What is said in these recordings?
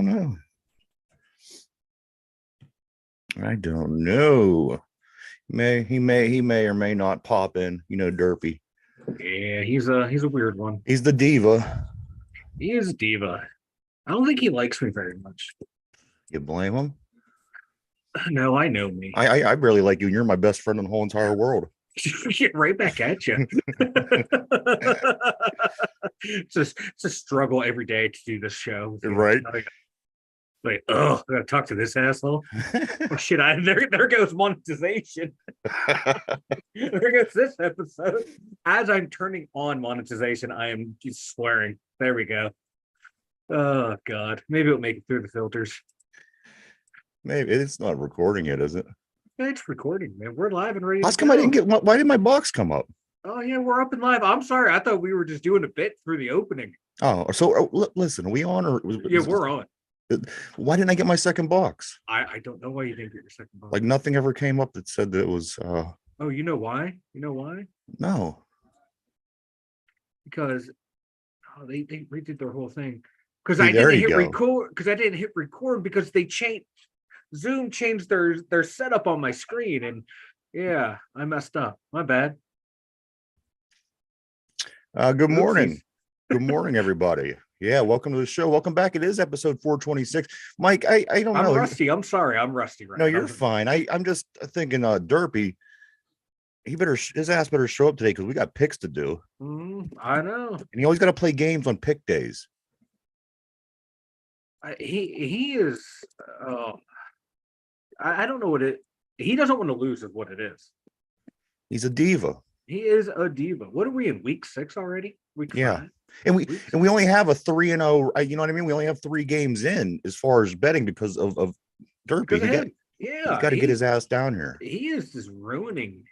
don't know. I don't know. He may or may not pop in. Derpy. Yeah, he's a weird one. He's the diva. He is a diva. I don't think he likes me very much. You blame him? No, I know me. I barely like you, and you're my best friend in the whole entire world. Get right back at you. It's a struggle every day to do this show. Right? Like, oh, I gotta talk to this asshole. Oh shit! There goes monetization. There goes this episode. As I'm turning on monetization, I am just swearing. There we go. Oh god, maybe it'll make it through the filters. Maybe it's not recording it, is it? Yeah, it's recording, man. We're live and ready. How come I didn't get? Why did my box come up? Oh yeah, we're up and live. I'm sorry. I thought we were just doing a bit through the opening. Oh, so listen, are we on or? Yeah, we're on. Why didn't I get my second box? I don't know why you didn't get your second box. Like nothing ever came up that said that it was. Oh, you know why? You know why? No. Because they redid their whole thing. Because I didn't hit record. Because I didn't hit record because they changed. Zoom changed their setup on my screen, and yeah, I messed up. My bad. Good morning. Good morning, everybody. Yeah, welcome to the show. Welcome back. It is episode 426. Mike, I don't know. I'm rusty. I'm sorry. I'm rusty right now. No, you're fine. I'm just thinking Derpy, his ass better show up today because we got picks to do. I know. And he always got to play games on pick days. He is I don't know what it he doesn't want to lose is what it is. He's a diva. He is a diva. What are we in week 6 already? Week 5? And we only have a 3-0. You know what I mean? We only have 3 games in as far as betting because of Derpy. He's got to get his ass down here. He is just ruining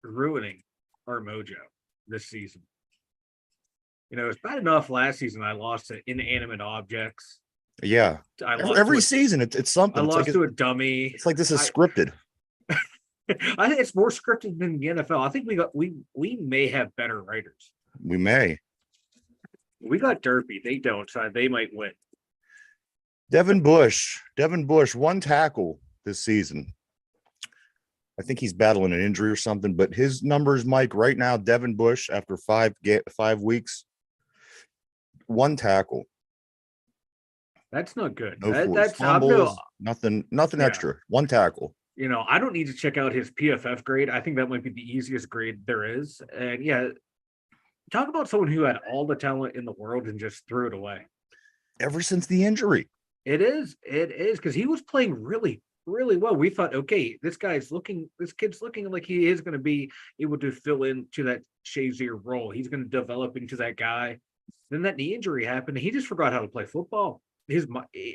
our mojo this season. It's bad enough last season I lost to inanimate objects. Yeah. Every season it's something. I lost to a dummy. It's like this is scripted. I think it's more scripted than the NFL. I think we may have better writers. We may. We got Derpy. They don't, so they might win. Devin Bush, 1 tackle this season. I think he's battling an injury or something, but his numbers, Mike, right now, Devin Bush, after 5 weeks, 1 tackle. That's not good. That's fumbles, nothing extra. 1 tackle. I don't need to check out his PFF grade. I think that might be the easiest grade there is. And yeah, talk about someone who had all the talent in the world and just threw it away. Ever since the injury. It is because he was playing really, really well. We thought, okay, this kid's looking like he is going to be able to fill into that Shazier role. He's going to develop into that guy. Then that knee injury happened. He just forgot how to play football.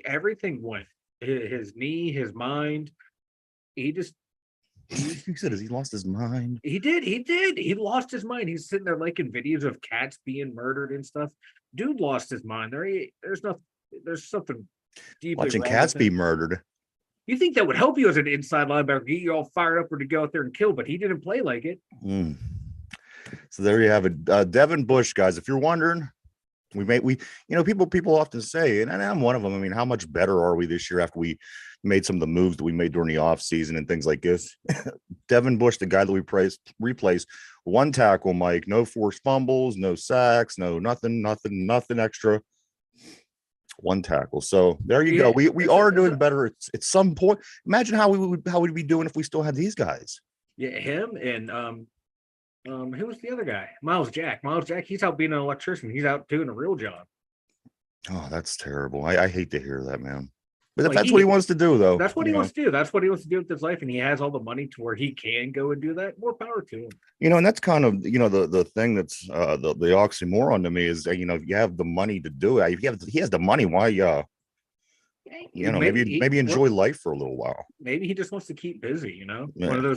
Everything went. His knee, his mind. He said, has he lost his mind? He did. He lost his mind. He's sitting there liking videos of cats being murdered and stuff. Dude lost his mind. There's something deeply watching cats be murdered. You think that would help you as an inside linebacker, get you all fired up or to go out there and kill, but he didn't play like it. So there you have it. Devin Bush, guys. If you're wondering, people often say, and I'm one of them. I mean, how much better are we this year after we made some of the moves that we made during the offseason and things like this? Devin Bush, the guy that we replaced, 1 tackle, Mike, no forced fumbles, no sacks, no nothing extra. 1 tackle. So there you go. We are doing better at some point. Imagine how we'd be doing if we still had these guys. Yeah, him and who was the other guy? Miles Jack, he's out being an electrician. He's out doing a real job. Oh, that's terrible. I hate to hear that, man. But that's what he wants to do, though. That's what he wants to do. That's what he wants to do with his life, and he has all the money to where he can go and do that. More power to him. And that's kind of the thing that's the oxymoron to me is you have the money to do it. If he has the money, why maybe enjoy life for a little while. Maybe he just wants to keep busy. Yeah.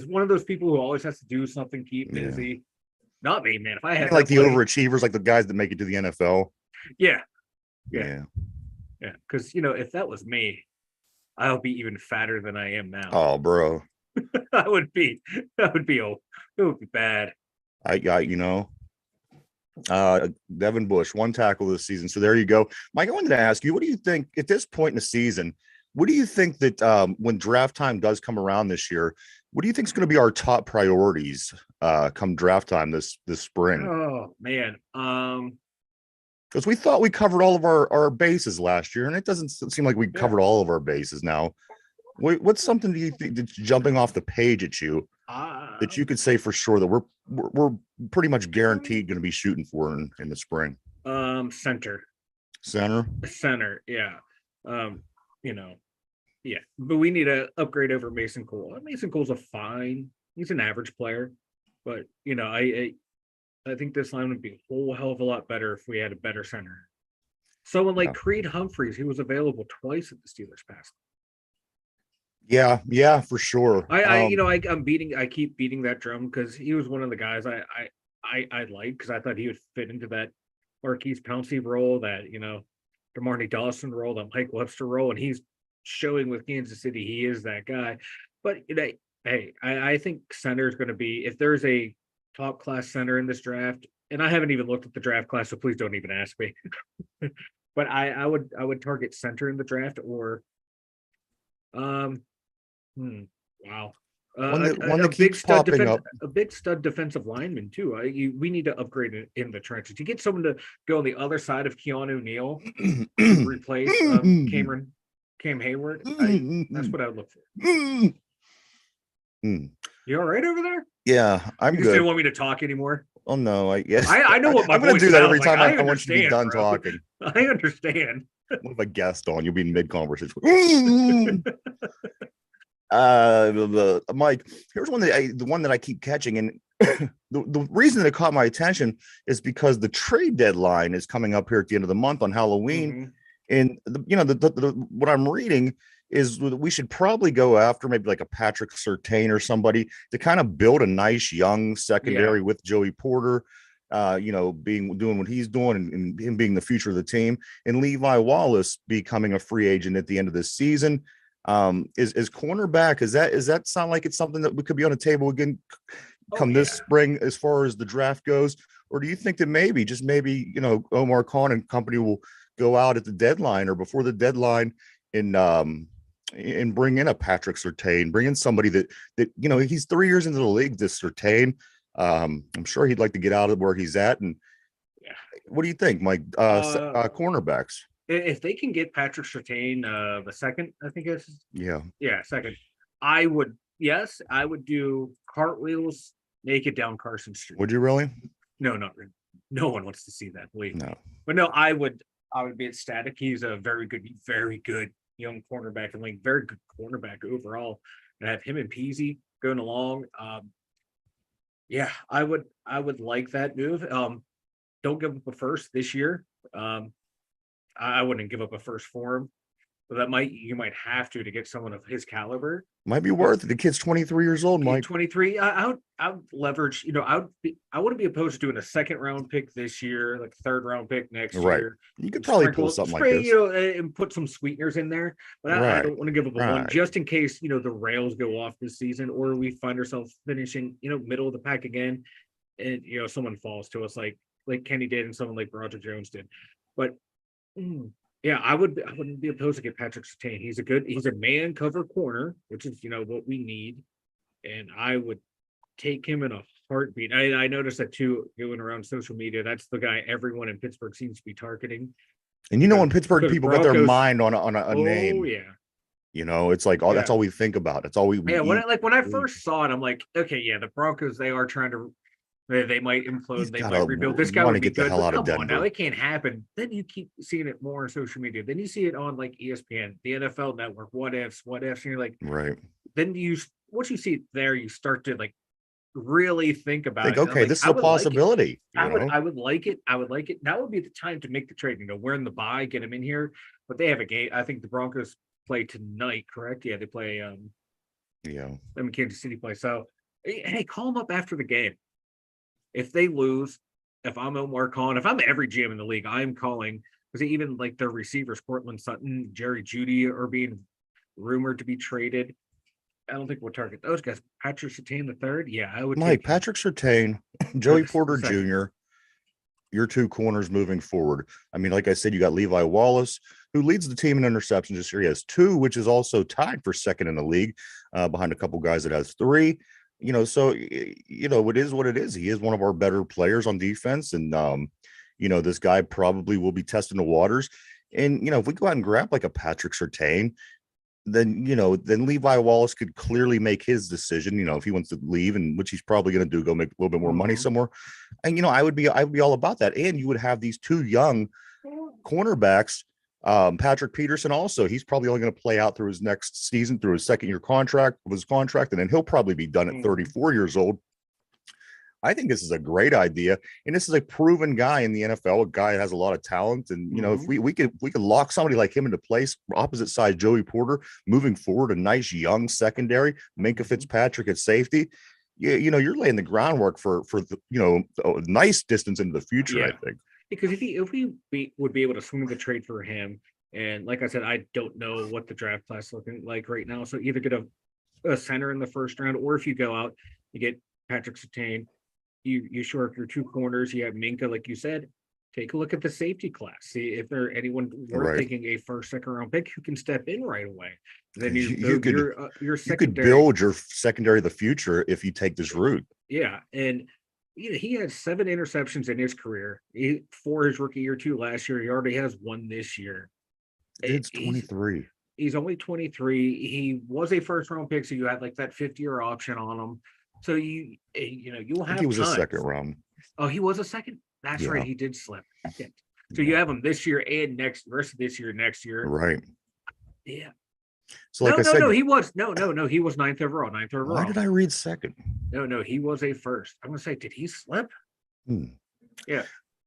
One of those people who always has to do something, keep busy. Yeah. Not me, man. If I had like the overachievers, like the guys that make it to the NFL. Yeah. Because if that was me, I would be even fatter than I am now. Oh, bro. It would be bad. I Devin Bush, 1 tackle this season. So there you go. Mike, I wanted to ask you, what do you think at this point in the season? What do you think that when draft time does come around this year, what do you think is going to be our top priorities come draft time this spring? Oh man. Because we thought we covered all of our bases last year, and it doesn't seem like we Yeah. covered all of our bases now. What's something do you think that's jumping off the page at you that you could say for sure that we're pretty much guaranteed going to be shooting for in the spring? Center. Center. Yeah. You know, yeah, but we need to upgrade over Mason Cole. Mason Cole's he's an average player, but I think this line would be a whole hell of a lot better if we had a better center. Someone like Creed Humphreys, who was available twice at the Steelers past. Yeah, for sure. I keep beating that drum because he was one of the guys I like, because I thought he would fit into that Marquise Pouncey role, that DeMarnie Dawson role, that Mike Webster role, and he's showing with Kansas City he is that guy. But hey, I think center is going to be, if there's a top class center in this draft, and I haven't even looked at the draft class, so please don't even ask me. But I would target center in the draft, or wow. One that keeps popping up. A big stud defensive lineman too. We need to upgrade it in the trenches. To get someone to go on the other side of Keanu Neal to replace Cam Hayward. That's what I would look for. You all right over there? Yeah, I'm you good. You didn't want me to talk anymore? Oh no, I guess I know what I'm going to do that every time I want you to be done talking. I understand. What if a guest on? You'll be in mid conversation. Mike, here's the one that I keep catching, and the reason that it caught my attention is because the trade deadline is coming up here at the end of the month on Halloween, and what I'm reading is we should probably go after maybe like a Patrick Surtain or somebody to kind of build a nice young secondary with Joey Porter, doing what he's doing and him being the future of the team, and Levi Wallace becoming a free agent at the end of this season. Is cornerback, does that sound like it's something that we could be on a table again come this spring as far as the draft goes? Or do you think that maybe Omar Khan and company will go out at the deadline or before the deadline and bring in a Patrick Surtain, bring in somebody that he's 3 years into the league, this Surtain. I'm sure he'd like to get out of where he's at. And what do you think, Mike? Cornerbacks. If they can get Patrick Surtain, the second, I think it's second. I would do cartwheels naked down Carson Street. Would you really? No, not really. No one wants to see that, believe me. No. But no, I would be ecstatic. He's a very good young cornerback, and like very good cornerback overall. And have him and Peasy going along. I would like that move. Don't give up a first this year. I wouldn't give up a first for him, but you might have to get someone of his caliber. Might be worth it. The kid's 23 years old, Mike. 23. I would leverage. I wouldn't be opposed to doing a second round pick this year, like third round pick next year. You could probably pull something like this, and put some sweeteners in there. But I don't want to give up a one just in case the rails go off this season, or we find ourselves finishing middle of the pack again, and someone falls to us like Kenny did and someone like Roger Jones did. But I wouldn't be opposed to get Patrick Surtain. He's a man cover corner, which is what we need, and I would take him in a heartbeat. I noticed that too going around social media. That's the guy everyone in Pittsburgh seems to be targeting. And when Pittsburgh people got their mind on a name, it's like that's all we think about. It's all we when I first saw it, I'm like, okay, the Broncos, they are trying to. They might implode. They might rebuild. This guy would be good. But come on, now it can't happen. Then you keep seeing it more on social media. Then you see it on like ESPN, the NFL Network. What ifs? And you're like, right. Then once you see it there, you start to like really think about it. Okay, this is a possibility. I would like it. Now would be the time to make the trade. We're in the bye, get him in here. But they have a game. I think the Broncos play tonight, correct? Yeah, they play. Kansas City play. So hey, call them up after the game. If they lose, if I'm Omar Khan, if I'm every GM in the league, I'm calling, because even like their receivers, Cortland Sutton, Jerry Jeudy, are being rumored to be traded. I don't think we'll target those guys. Patrick Surtain the third, I would. Mike, Patrick Surtain, Joey Porter Jr., your two corners moving forward. I mean, like I said, you got Levi Wallace, who leads the team in interceptions this year. He has 2, which is also tied for second in the league, behind a couple guys that has 3. So it is what it is. He is one of our better players on defense, and this guy probably will be testing the waters. And if we go out and grab like a Patrick Surtain, then Levi Wallace could clearly make his decision, if he wants to leave, and which he's probably going to do, go make a little bit more money somewhere. And I would be all about that. And you would have these 2 young cornerbacks. Patrick Peterson also, he's probably only going to play out through his next season, through his second year contract of his contract, and then he'll probably be done at 34 years old. I think this is a great idea, and this is a proven guy in the NFL, a guy that has a lot of talent. And if we could lock somebody like him into place, opposite side Joey Porter, moving forward, a nice young secondary, Minkah Fitzpatrick at safety, you're laying the groundwork for a nice distance into the future. I think, because if we would be able to swing the trade for him, and like I said, I don't know what the draft class is looking like right now, so either get a center in the first round, or if you go out, you get Patrick Surtain. You shore up your 2 corners. You have Minkah, like you said. Take a look at the safety class. See if there anyone worth taking a first, second round pick who can step in right away. Then you could build your secondary of the future if you take this route. Yeah, and he had 7 interceptions in his career. 4 his rookie year, 2 last year. He already has 1 this year. It's 23. He's only 23. He was a first round pick, so you had like that 5-year option on him. So you'll have. He was a second round. Oh, he was a second. That's right. He did slip. So you have him this year and rest of this year, next year. Right. Yeah. So like I said, he was he was 9th overall. Why did I read second? No, he was a first. I'm gonna say, did he slip? Yeah,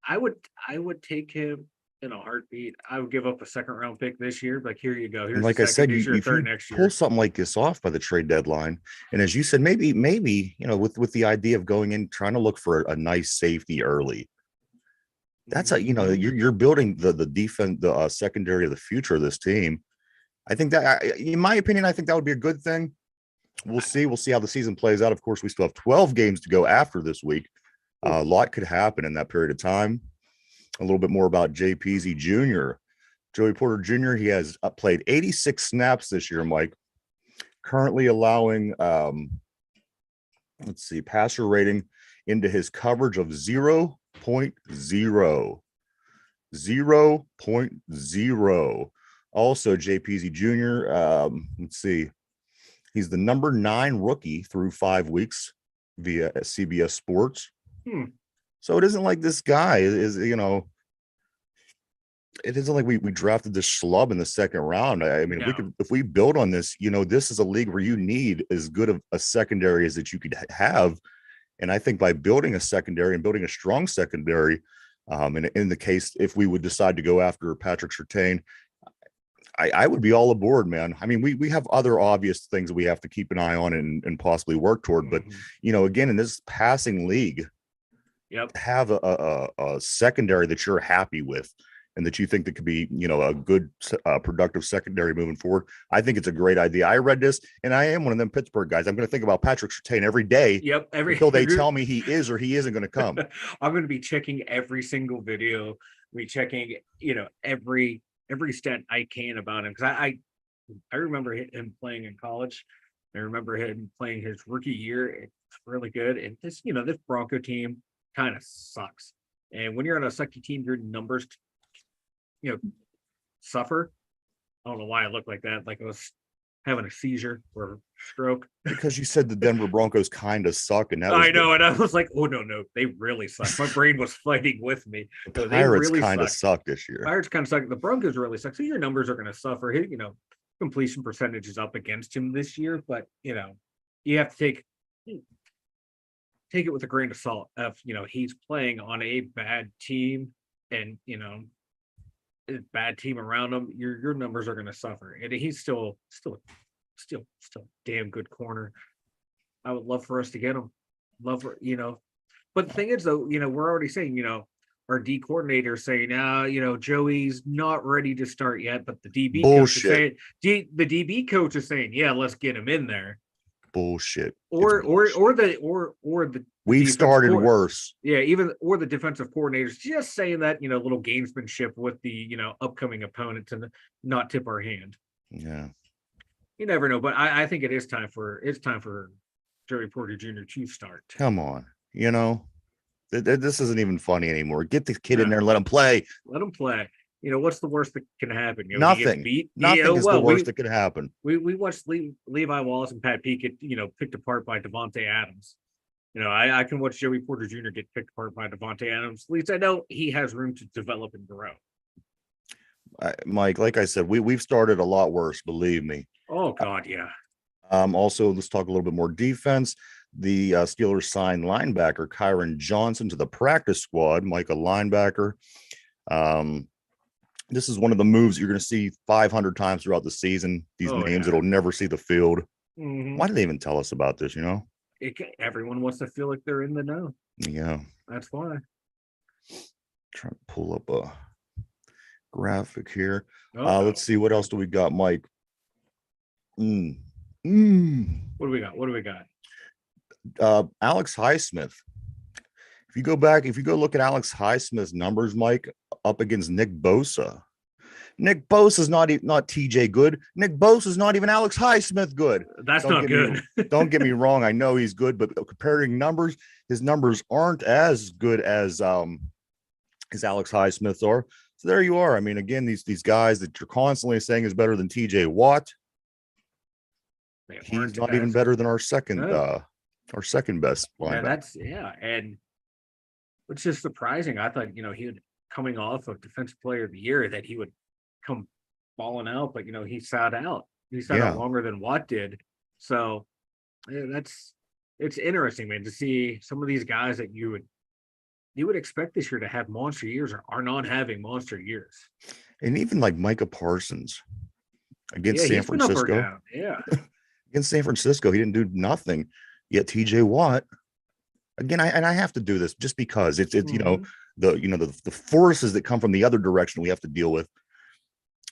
I would take him in a heartbeat. I would give up a second round pick this year. Like, here you go. Here's like I said, if you next year. Pull something like this off by the trade deadline, and as you said, maybe with the idea of going in trying to look for a nice safety early. That's you're building the defense, the secondary of the future of this team. I think that, in my opinion, I think that would be a good thing. We'll see how the season plays out. Of course, we still have 12 games to go after this week. A lot could happen in that period of time. A little bit more about JPZ Jr. Joey Porter Jr. He has played 86 snaps this year, Mike. Currently allowing, passer rating into his coverage of 0.0. 0.0. Also, JPZ Jr., he's the number 9 rookie through 5 weeks via CBS Sports. So it isn't like this guy is, it isn't like we drafted this schlub in the second round. I mean, if we build on this, this is a league where you need as good of a secondary as that you could have. And I think by building a secondary and building a strong secondary, and in the case, if we would decide to go after Patrick Surtain, I would be all aboard, man. I mean, we have other obvious things that we have to keep an eye on and possibly work toward. But, again, in this passing league, have a secondary that you're happy with and that you think that could be, a good, productive secondary moving forward. I think it's a great idea. I read this, and I am one of them Pittsburgh guys. I'm going to think about Patrick Surtain every day. Until they tell me he is or he isn't going to come. I'm going to be checking every single video. Checking, every stat I can about him, because I remember him playing in college. I remember him playing his rookie year. It's really good. And this Bronco team kind of sucks. And when you're on a sucky team, your numbers, suffer. I don't know why I look like that, like I was having a seizure or stroke. Because you said the Denver Broncos kind of suck, and I know, and I was like, oh no, they really suck. My brain was fighting with me. The Pirates kind of suck this year. Pirates kind of suck. The Broncos really suck. So your numbers are going to suffer. Completion percentage is up against him this year, but you have to take it with a grain of salt. If he's playing on a bad team, and a bad team around him, your numbers are going to suffer. And he's still damn good corner. I would love for us to get him. But the thing is, though, we're already saying, our D coordinator is saying, Joey's not ready to start yet, but the DB coach is saying, the DB coach is saying, yeah, let's get him in there. bullshit. Or the We've defense started coor- worse. Yeah, or the defensive coordinators just saying that, little gamesmanship with the, upcoming opponent to not tip our hand. Yeah. You never know, but I think it's time for Joey Porter Jr. to start. Come on. This isn't even funny anymore. Get the kid in No. there and let him play. Let him play. What's the worst that can happen? He gets Nothing. beat. Nothing is the worst that could happen. We watched Levi Wallace and Pat Peake get picked apart by Devontae Adams. I can watch Joey Porter Jr. get picked apart by Devontae Adams. At least I know he has room to develop and grow. Mike, like I said, we've started a lot worse, believe me. Oh God, yeah. Also, let's talk a little bit more defense. The Steelers signed linebacker Kyron Johnson to the practice squad. Mike, a linebacker. This is one of the moves you're going to see 500 times throughout the season. These names that'll never see the field. Mm-hmm. Why did they even tell us about this? Everyone wants to feel like they're in the know. Yeah, that's why. Trying to pull up a graphic here. Let's see, what else do we got, Mike? What do we got? Alex Highsmith. If you go look at Alex Highsmith's numbers, Mike, up against Nick Bosa. Nick Bosa is not TJ good. Nick Bosa is not even Alex Highsmith good. That's not good. Don't get me wrong. I know he's good, but comparing numbers, his numbers aren't as good as Alex Highsmith's are. So there you are. I mean, again, these guys that you're constantly saying is better than TJ Watt. He's not even better than our second best linebacker. And it's just surprising. I thought, he would, coming off of Defensive Player of the Year, that he would come falling out, but he sat out. He sat out longer than Watt did. So it's interesting, man, to see some of these guys that you would expect this year to have monster years are not having monster years. And even like Micah Parsons against San Francisco. Against San Francisco, he didn't do nothing. Yet TJ Watt, again, I have to do this just because it's the forces that come from the other direction we have to deal with.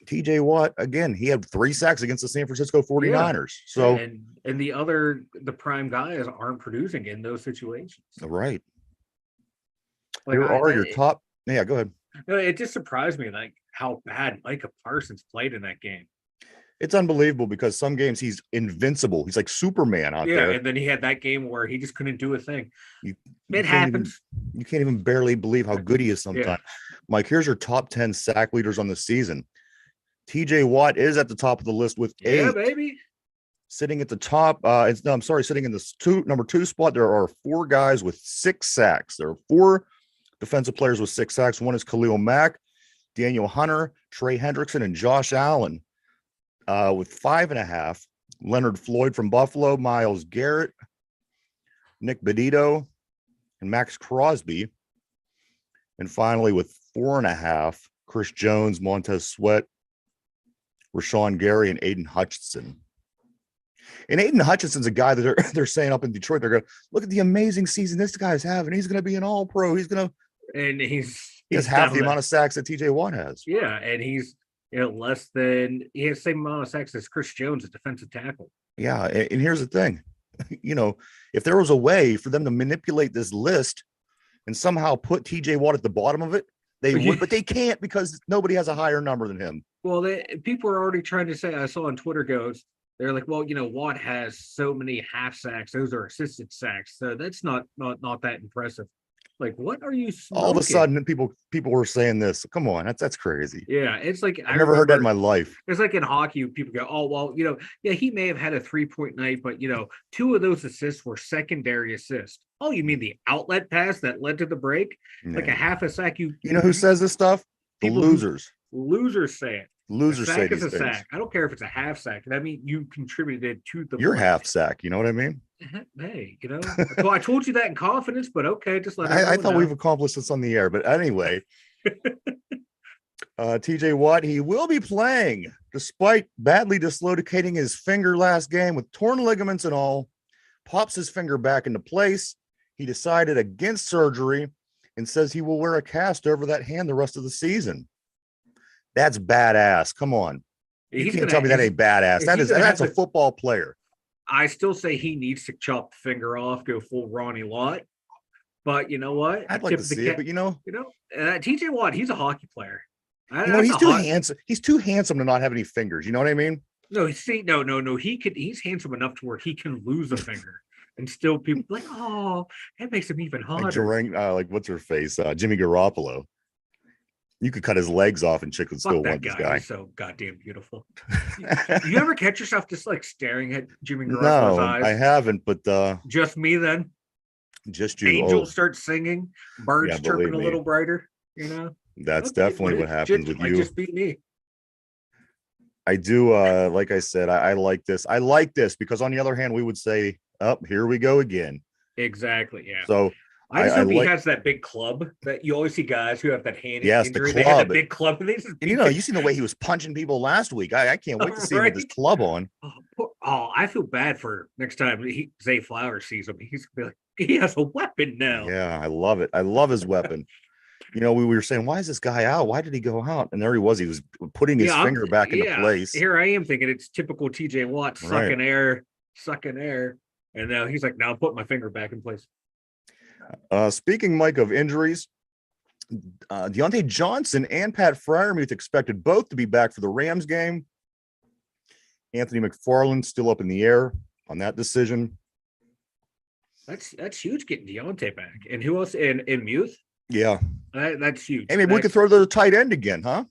TJ Watt, again, he had 3 sacks against the San Francisco 49ers. So and the prime guys aren't producing in those situations. Right. Here are your top. Yeah, go ahead. It just surprised me like how bad Micah Parsons played in that game. It's unbelievable because some games he's invincible. He's like Superman out there. Yeah, and then he had that game where he just couldn't do a thing. It happens. You can't even barely believe how good he is sometimes. Yeah. Mike, here's your top 10 sack leaders on the season. TJ Watt is at the top of the list with 8. Yeah, baby. Sitting at the top, sitting in the number 2 spot, there are 4 guys with 6 sacks. There are 4 defensive players with 6 sacks. One is Khalil Mack, Daniel Hunter, Trey Hendrickson, and Josh Allen with 5.5. Leonard Floyd from Buffalo, Myles Garrett, Nick Benito, and Max Crosby. And finally, with 4.5, Chris Jones, Montez Sweat, Rashawn Gary, and Aiden Hutchinson. And Aiden Hutchinson's a guy that they're saying up in Detroit, they're going to look at the amazing season this guy's having. He's going to be an all-pro. He has half the amount of sacks that TJ Watt has. Yeah, and he's he has the same amount of sacks as Chris Jones, a defensive tackle. Yeah, and here's the thing. If there was a way for them to manipulate this list and somehow put TJ Watt at the bottom of it, they would, but they can't because nobody has a higher number than him. Well, people are already trying to say, I saw on Twitter they're like, well, Watt has so many half sacks. Those are assisted sacks. So that's not that impressive. Like, what are you smoking? All of a sudden, people were saying this. Come on, that's crazy. Yeah, it's like I've never heard that in my life. It's like in hockey, people go, oh, well, he may have had a 3-point night, but 2 of those assists were secondary assists. Oh, you mean the outlet pass that led to the break? Yeah. Like a half a sack. You know who says this stuff? The losers. Losers say it. Losers say it's a sack. I don't care if it's a half sack. I mean, you contributed to the. Your half sack. You know what I mean? Hey, well, I told you that in confidence, but okay, just let. I thought we've accomplished this on the air, but anyway, TJ Watt, he will be playing despite badly dislocating his finger last game with torn ligaments and all. Pops his finger back into place. He decided against surgery and says he will wear a cast over that hand the rest of the season. That's badass. Come on. You can't tell me that ain't badass. That's a football player. I still say he needs to chop the finger off, go full Ronnie Lott. But you know what? I'd like to see it, but TJ Watt, he's a hockey player. He's too handsome. He's too handsome to not have any fingers. You know what I mean? No, see, no. He's handsome enough to where he can lose a finger, and still people like, oh, that makes him even hotter. Like what's her face? Jimmy Garoppolo. You could cut his legs off, and chick would still want this guy. He's so goddamn beautiful. You ever catch yourself just like staring at Jimmy Garoppolo's No, eyes? I haven't, but just me then. Just you. Angels start singing, birds chirping a little brighter. That's definitely what happens with you. Just be me. I do. Like I said, I like this. I like this because on the other hand, we would say, "Up, here we go again." Exactly. Yeah. So I just hope he has that big club that you always see guys who have that hand injury. The club. They have a big club. And you seen the way he was punching people last week. I can't wait to see him with this club on. I feel bad for next time Zay Flowers sees him. He's gonna be like, he has a weapon now. Yeah, I love it. I love his weapon. We were saying, why is this guy out? Why did he go out? And there he was. He was putting his finger back into place. Here I am thinking it's typical TJ Watt sucking air. And now he's like, now I'm putting my finger back in place. Speaking, Mike, of injuries, Deontay Johnson and Pat Freiermuth expected both to be back for the Rams game. Anthony McFarland still up in the air on that decision. That's huge getting Deontay back. And who else? And Muth? Yeah. That's huge. Hey, maybe we could throw the tight end again, huh?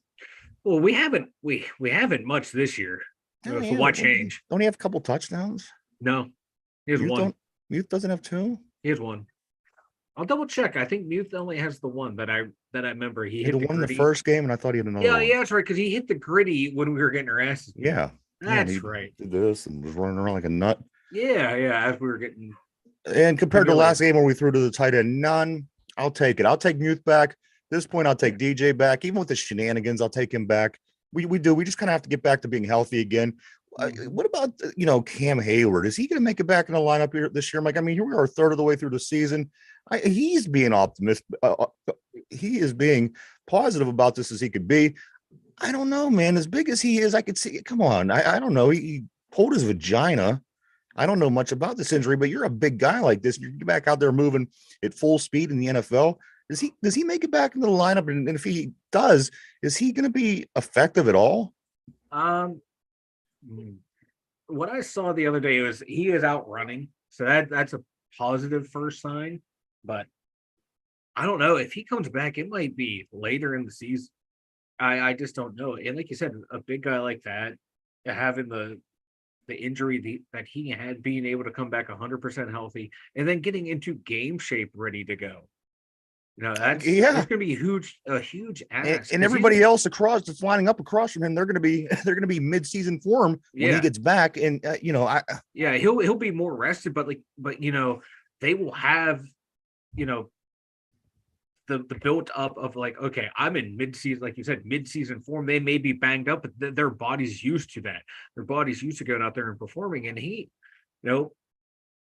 Well, we haven't much this year. What change? Don't he have a couple touchdowns? No. He has one. Muth doesn't have two? He has one. I'll double check. I think Muth only has the one that I remember. He hit the one in the first game, and I thought he had another one. Yeah, that's right, because he hit the gritty when we were getting our asses. Yeah. That's right. Did this and was running around like a nut. Yeah, as we were getting. And compared to the last game where we threw to the tight end, none. I'll take it. I'll take Muth back. At this point, I'll take DJ back. Even with the shenanigans, I'll take him back. We just kind of have to get back to being healthy again. What about Cam Hayward? Is he going to make it back in the lineup here this year, Mike? I mean, here we are, a third of the way through the season. He's being optimistic. He is being positive about this as he could be. I don't know, man. As big as he is, I could see it. Come on. I don't know. He pulled his vagina. I don't know much about this injury, but you're a big guy like this. You're back out there moving at full speed in the NFL. Does he make it back into the lineup? And if he does, is he going to be effective at all? What I saw the other day was he is out running, so that's a positive first sign. But I don't know if he comes back, it might be later in the season. I just don't know. And like you said, a big guy like that, having the injury that he had, being able to come back 100% healthy, and then getting into game shape, ready to go. That's going to be a huge ask. And everybody else that's lining up across from him, they're going to be mid-season form when he gets back. And he'll be more rested, but they will have the built up of like, okay, I'm in mid-season, like you said, mid-season form. They may be banged up, but their body's used to that. Their body's used to going out there and performing. And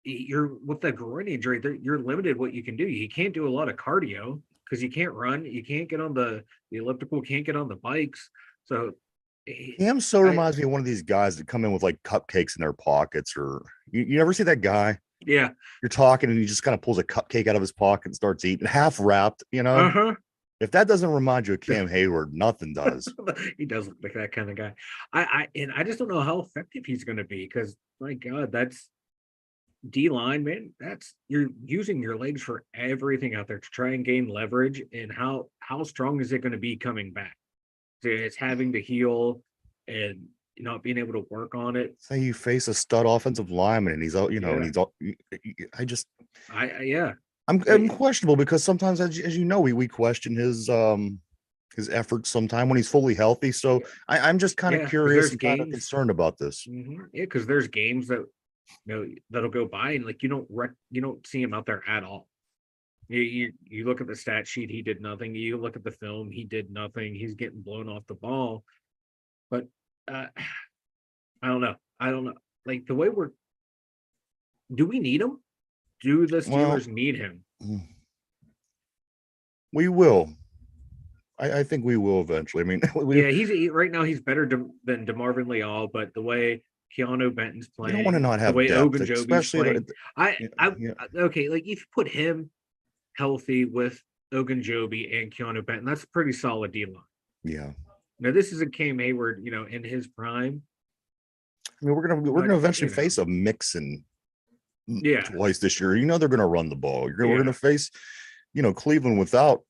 you're with that groin injury, you're limited what you can do. You can't do a lot of cardio because you can't run, you can't get on the elliptical, can't get on the bikes. So Cam reminds me of one of these guys that come in with like cupcakes in their pockets, or you ever see that guy? Yeah, you're talking and he just kind of pulls a cupcake out of his pocket and starts eating, half wrapped. If that doesn't remind you of Cam Hayward, nothing does. He does look like that kind of guy. I just don't know how effective he's going to be, because my God, that's D-line, man. That's, you're using your legs for everything out there to try and gain leverage. And how strong is it going to be coming back? It's having to heal and not being able to work on it. Say you face a stud offensive lineman and he's all, and he's all. I'm questionable, because sometimes, as you know, we question his efforts sometime when he's fully healthy. So I'm just kind of curious and kind of concerned about this. Mm-hmm. Yeah, because there's games that that'll go by and like you don't see him out there at all. You look at the stat sheet, he did nothing. You look at the film, he did nothing. He's getting blown off the ball. But I don't know. Like the way do we need him? Do the Steelers need him? We will. I think we will eventually. I mean, he's right now. He's better than DeMarvin Leal, but the way Keanu Benton's You don't want to playing, not the have way depth, Ogunjobi's especially playing. yeah, I yeah, okay, like if you put him healthy with Ogunjobi and Keanu Benton, that's a pretty solid D line. yeah. Now this isn't Cam Hayward, in his prime, I mean, we're but gonna eventually face a Mixon yeah, twice this year. You know they're gonna run the ball. We're gonna yeah, face, Cleveland without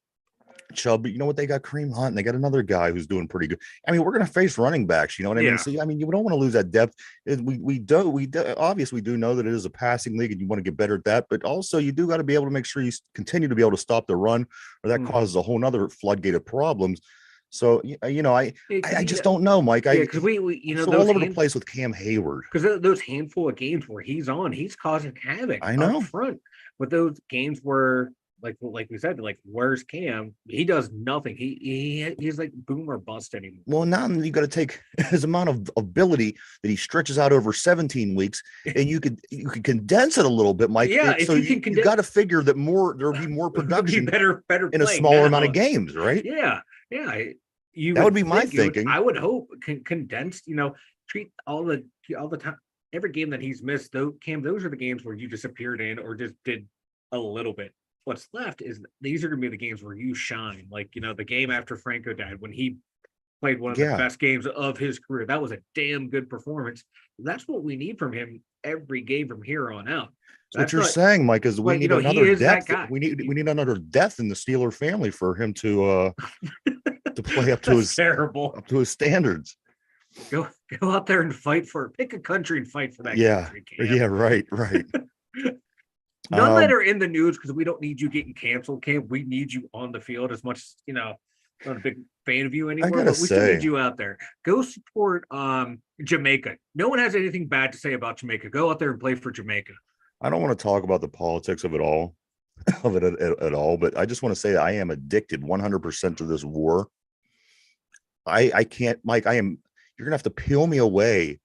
Chubb, but you know what? They got Kareem Hunt and they got another guy who's doing pretty good. I mean, we're going to face running backs. You know what I mean? yeah. So, I mean, you don't want to lose that depth. Obviously we do know that it is a passing league and you want to get better at that. But also, you do got to be able to make sure you continue to be able to stop the run, or that causes a whole nother floodgate of problems. So, I just don't know, Mike. Because we I'm so those all over the place with Cam Hayward. because those handful of games where he's on, he's causing havoc I up know. front. But those games where, like we said, like where's Cam? He does nothing. He's like boom or bust anymore. Well, now you got to take his amount of ability that he stretches out over 17 weeks, and you could condense it a little bit, Mike. Yeah, if so you you got to figure that there'll be more production, better in a smaller amount of games, right? Yeah, yeah. That would be my thinking. I would hope condensed. Treat all the time. Every game that he's missed, though, Cam, those are the games where you disappeared in or just did a little bit. What's left is these are going to be the games where you shine. Like, the game after Franco died, when he played one of the best games of his career. That was a damn good performance. That's what we need from him every game from here on out. So what you're saying, Mike, is we need another depth. We need another depth in the Steeler family for him to play up to his terrible, up to his standards. Go out there and pick a country and fight for that country. Cam. Yeah, right. None that are in the news, because we don't need you getting canceled, Cam. We need you on the field as much. Not a big fan of you anymore, but we still need you out there. Go support Jamaica. No one has anything bad to say about Jamaica. Go out there and play for Jamaica. I don't want to talk about the politics of it all, at all, but I just want to say that I am addicted 100% to this war. I can't, Mike. You're gonna have to peel me away.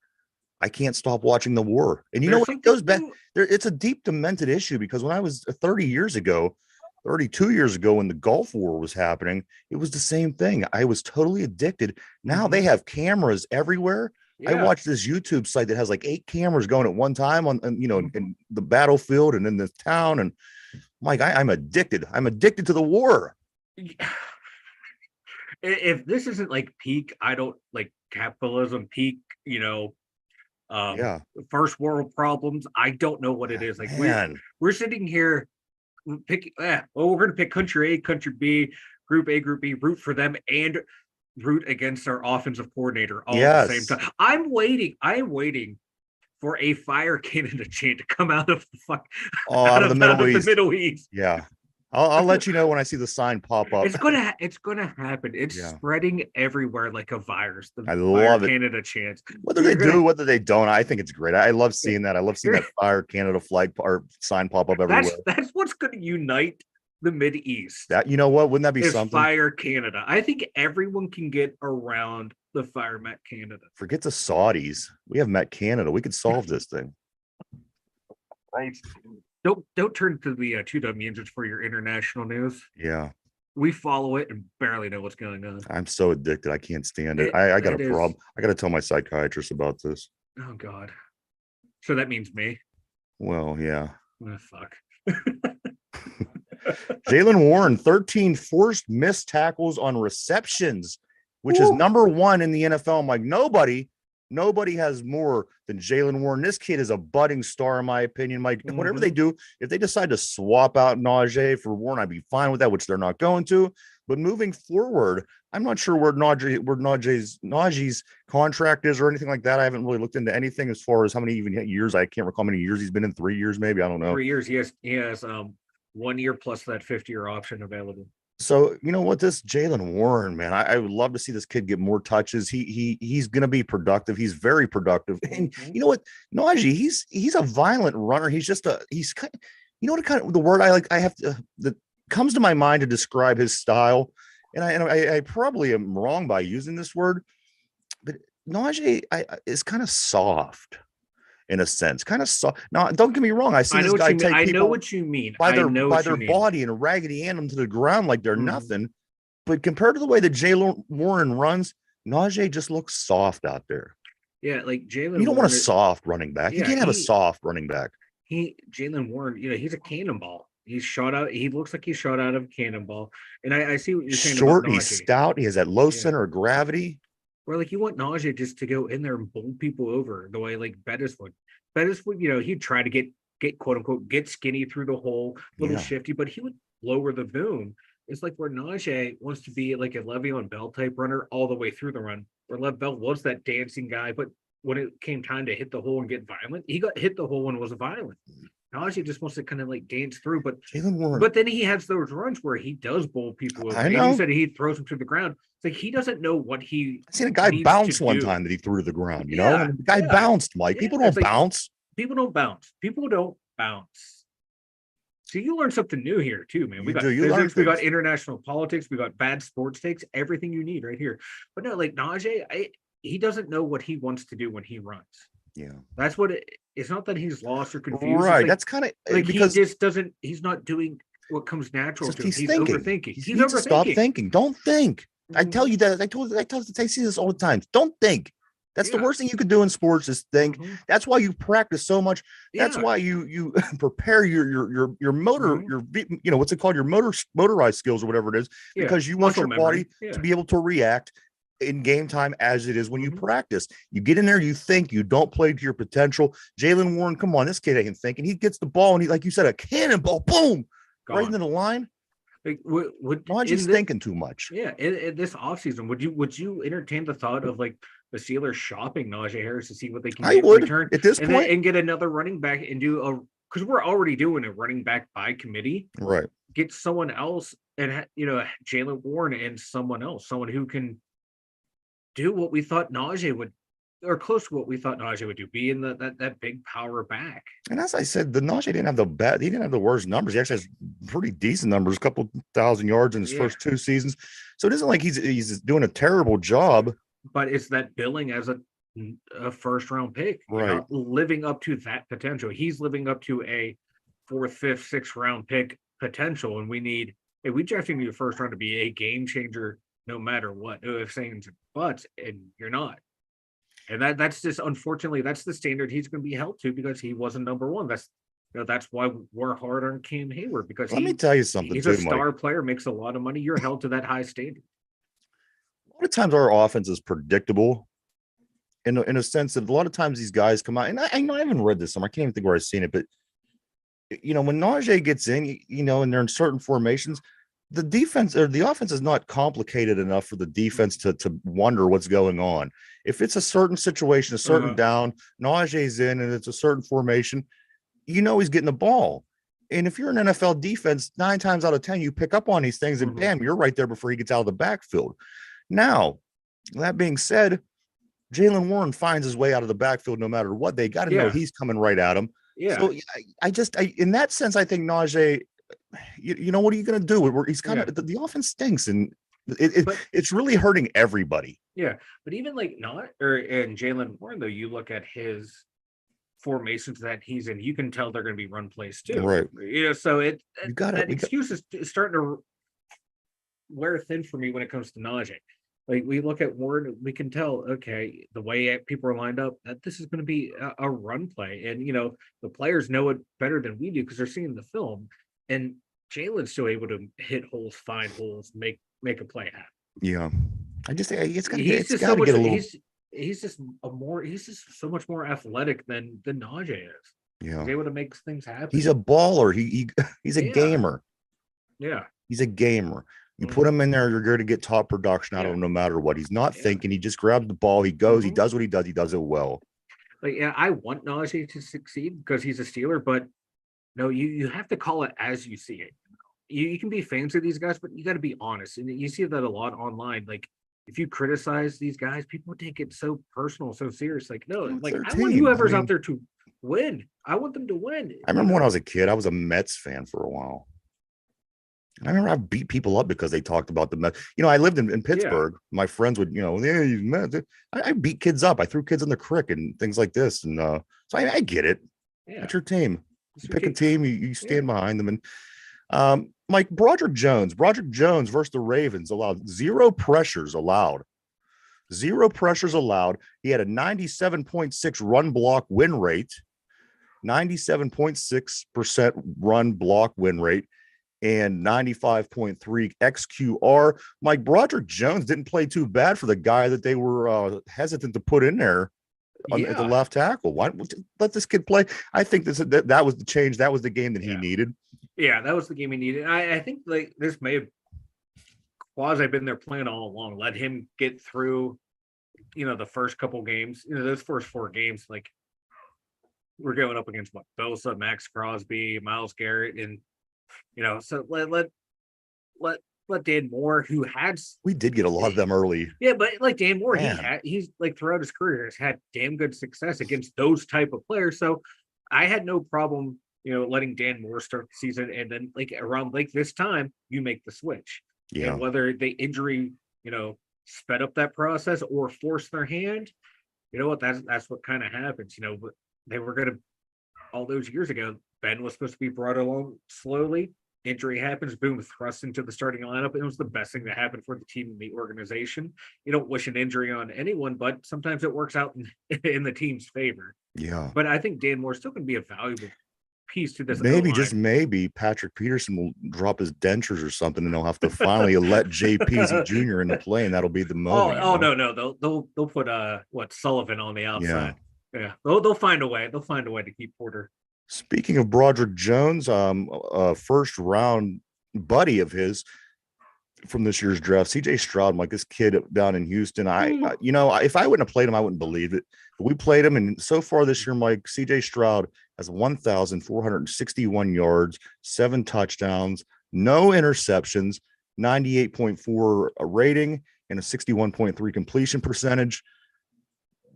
I can't stop watching the war. And you know what? It goes back there. It's a deep, demented issue, because when I was 32 years ago, when the Gulf War was happening, it was the same thing. I was totally addicted. Now they have cameras everywhere. Yeah. I watched this YouTube site that has like 8 cameras going at one time in the battlefield and in this town. And Mike, I'm addicted. I'm addicted to the war. If this isn't like peak, I don't like capitalism, peak, first world problems, I don't know what it is. Like, we're sitting here we're gonna pick country A, country B, group A, group B, root for them, and root against our offensive coordinator all at the same time. I am waiting for a fire Canada chant to come out of the out of the Middle East. Yeah. I'll let you know when I see the sign pop up. It's gonna happen. It's spreading everywhere like a virus. I love it. Canada chant. Whether they do, whether they don't, I think it's great. I love seeing that. I love seeing that Fire Canada flag or sign pop up everywhere. That's what's going to unite the Mid East. That, you know what? Wouldn't that be something? Fire Canada. I think everyone can get around the Fire Met Canada. Forget the Saudis. We have Met Canada. We could solve this thing. Right. Don't turn to the two Dum Yinzers for your international news. Yeah. We follow it and barely know what's going on. I'm so addicted. I can't stand it. I got a problem. I got to tell my psychiatrist about this. Oh, God. So that means me? Well, yeah. Oh, fuck. Jaylen Warren, 13 forced missed tackles on receptions, which is number 1 in the NFL. I'm like, nobody has more than Jaylen Warren. This kid is a budding star, in my opinion, Mike. Whatever they do, if they decide to swap out Najee for Warren, I'd be fine with that, which they're not going to. But moving forward, I'm not sure where Najee's contract is or anything like that. I haven't really looked into anything as far as how many even years. I can't recall how many years he's been in. 3 years, maybe. I don't know. 3 years. He has 1 year plus that 50-year option available. So, you know what, this Jaylen Warren, man, I would love to see this kid get more touches. He's going to be productive. He's very productive. And you know what, Najee, he's a violent runner. He's kind of, you know what kind of the word that comes to my mind to describe his style. And I probably am wrong by using this word, but Najee is kind of soft. In a sense, kind of soft. Now, don't get me wrong. I see this guy take people. I know what you mean. By their body and raggedy them to the ground like they're nothing. But compared to the way that Jaylen Warren runs, Najee just looks soft out there. Yeah, like You Jalen don't want a Warren. soft running back. You Yeah, can't have a soft running back. Jalen Warren. He's a cannonball. He's shot out. He looks like he's shot out of a cannonball. And I see what you're saying about Short, he's Najee. stout, he has that low Yeah, center of gravity. where like you want Najee just to go in there and bowl people over the way like Bettis would. Bettis would, he'd try to get quote unquote get skinny through the hole, little Yeah. shifty, but he would lower the boom. It's like where Najee wants to be like a Le'Veon Bell type runner all the way through the run, where Lev Bell was that dancing guy, but when it came time to hit the hole and get violent, he got hit the hole and was violent. Najee just wants to kind of like dance through, Jalen Warren. but then he has those runs where he does bowl people over. I And know. he said he throws them to the ground. It's like he doesn't know what he. I seen a guy needs bounce to one do. time that he threw to the ground, Yeah, and the guy yeah. bounced, Mike. Yeah, People it's don't like- bounce. People don't bounce. People don't bounce. So you learn something new here too, man. We You got do. You learn physics, we got things. international politics, we got bad sports takes, everything you need right here. But no, like Najee, he doesn't know what he wants to do when he runs. Yeah. That's what it's not that he's lost or confused. It's Right. like, That's kind of like because he just doesn't. He's not doing what comes natural to him. he's He's thinking. overthinking. He He's needs to stop overthinking. thinking. Don't think. I Mhm. tell you that. I see this all the time. Don't think. That's the Yeah. worst thing you could do in sports is think. Mhm. That's why you practice so much. That's Yeah. why you prepare your motor, Mhm. what's it called, your motorized skills or whatever it is, Yeah. because you want Muscle your memory. body Yeah. to be able to react in game time as it is when you Mhm. practice. You get in there, you think, you don't play to your potential. Jalen Warren, come on, this kid ain't thinking. He gets the ball and he, like you said, a cannonball, boom, right Gone. into the line. Like, would Najee's thinking too much. Yeah, in this offseason, would you entertain the thought of like the Steelers shopping Najee Harris to see what they can I get in would return at this and point. and get another running back and do a because we're already doing a running back by committee. Right. Get someone else and Jalen Warren and someone else, someone who can do what we thought Najee would, or close to what we thought Najee would do, be in that big power back. And as I said, the Najee didn't have he didn't have the worst numbers. He actually has pretty decent numbers, a couple thousand yards in his first 2 seasons. So it isn't like he's doing a terrible job. But it's that billing as a first round pick, Right. living up to that potential. He's living up to a 4th, 5th, 6th round pick potential, and we drafting you first round to be a game changer no matter what. No ifs, ands, and buts, and you're not. And that's just unfortunately that's the standard he's going to be held to because he wasn't number one. That's why we're hard on Cam Hayward because Let me tell you something. he's too, a star Mike. player, makes a lot of money. You're held to that high standard. A lot of times our offense is predictable in a sense that a lot of times these guys come out, and I know I haven't read this somewhere. I can't even think where I've seen it, but when Najee gets in, and they're in certain formations, the defense or the offense is not complicated enough for the defense to wonder what's going on. If it's a certain situation, a certain down, Najee's in and it's a certain formation, he's getting the ball. And if you're an NFL defense, 9 times out of 10, you pick up on these things and bam, you're right there before he gets out of the backfield. Now, that being said, Jalen Warren finds his way out of the backfield no matter what. They got to know he's coming right at him. Yeah. So I in that sense, I think Najee, what are you going to do? He's kind of the offense stinks, and it's really hurting everybody. Yeah, but even like and Jalen Warren though, you look at his formations that he's in, you can tell they're going to be run plays too. Right. So excuse is starting to wear thin for me when it comes to Najee. Like we look at Warren, we can tell, okay, the way people are lined up, that this is going to be a run play. And, the players know it better than we do because they're seeing the film. And Jalen's still able to hit holes, find holes, make a play happen. Yeah. I just think it's got to He's get a little. He's just so much more athletic than Najee is. Yeah. He's able to make things happen. He's a baller. He's a Yeah. gamer. Yeah. He's a gamer. You put him in there, you're going to get top production out of him no matter what. He's not thinking. He just grabs the ball. He goes. He does what he does. He does it well. Like, I want Najee to succeed because he's a Steeler, but no, you have to call it as you see it. You can be fans of these guys, but you got to be honest. And you see that a lot online. Like, if you criticize these guys, people take it so personal, so serious. Like, no, like I want whoever's out there to win. I want them to win. I remember when I was a kid, I was a Mets fan for a while. And I remember I beat people up because they talked about the Mets. I lived in Pittsburgh. My friends would, he's Mets. I beat kids up. I threw kids in the creek and things like this. And so I get it. Yeah. That's your team. You pick a team, you stand behind them. And Mike, Broderick Jones versus the Ravens allowed 0 pressures allowed. 0 pressures allowed. He had a 97.6 run block win rate, 97.6% run block win rate, and 95.3 XQR. Mike, Broderick Jones didn't play too bad for the guy that they were hesitant to put in there at the Yeah, left tackle. Why let this kid play? I think that was the change. That was the game that he yeah, needed. yeah. That was the game he needed. I think like this may have quasi been their plan all along. Let him get through, the first couple games. Those first 4 games, like we're going up against what Bosa, Max Crosby, Miles Garrett, and so let Dan Moore, who had We did get a lot of them early. yeah, but like Dan Moore, Man. he's like throughout his career has had damn good success against those type of players. So I had no problem, letting Dan Moore start the season, and then like around like this time, you make the switch. Yeah. And whether the injury, sped up that process or forced their hand, you know what? That's what kind of happens. But they were gonna all those years ago. Ben was supposed to be brought along slowly. Injury happens, boom, thrust into the starting lineup. It was the best thing that happened for the team and the organization. You don't wish an injury on anyone, but sometimes it works out in the team's favor. Yeah. But I think Dan Moore's still going to be a valuable piece to this. Maybe, O-line. just maybe, Patrick Peterson will drop his dentures or something, and they'll have to finally let JPZ Jr. into play, and that'll be the moment. No, they'll put Sullivan on the outside. Yeah, they'll find a way. They'll find a way to keep Porter. Speaking of Broderick Jones, a first round buddy of his from this year's draft, CJ Stroud, like this kid down in Houston. If I wouldn't have played him, I wouldn't believe it. But we played him, and so far this year, Mike, CJ Stroud has 1,461 yards, 7 touchdowns, no interceptions, 98.4 rating, and a 61.3 completion percentage.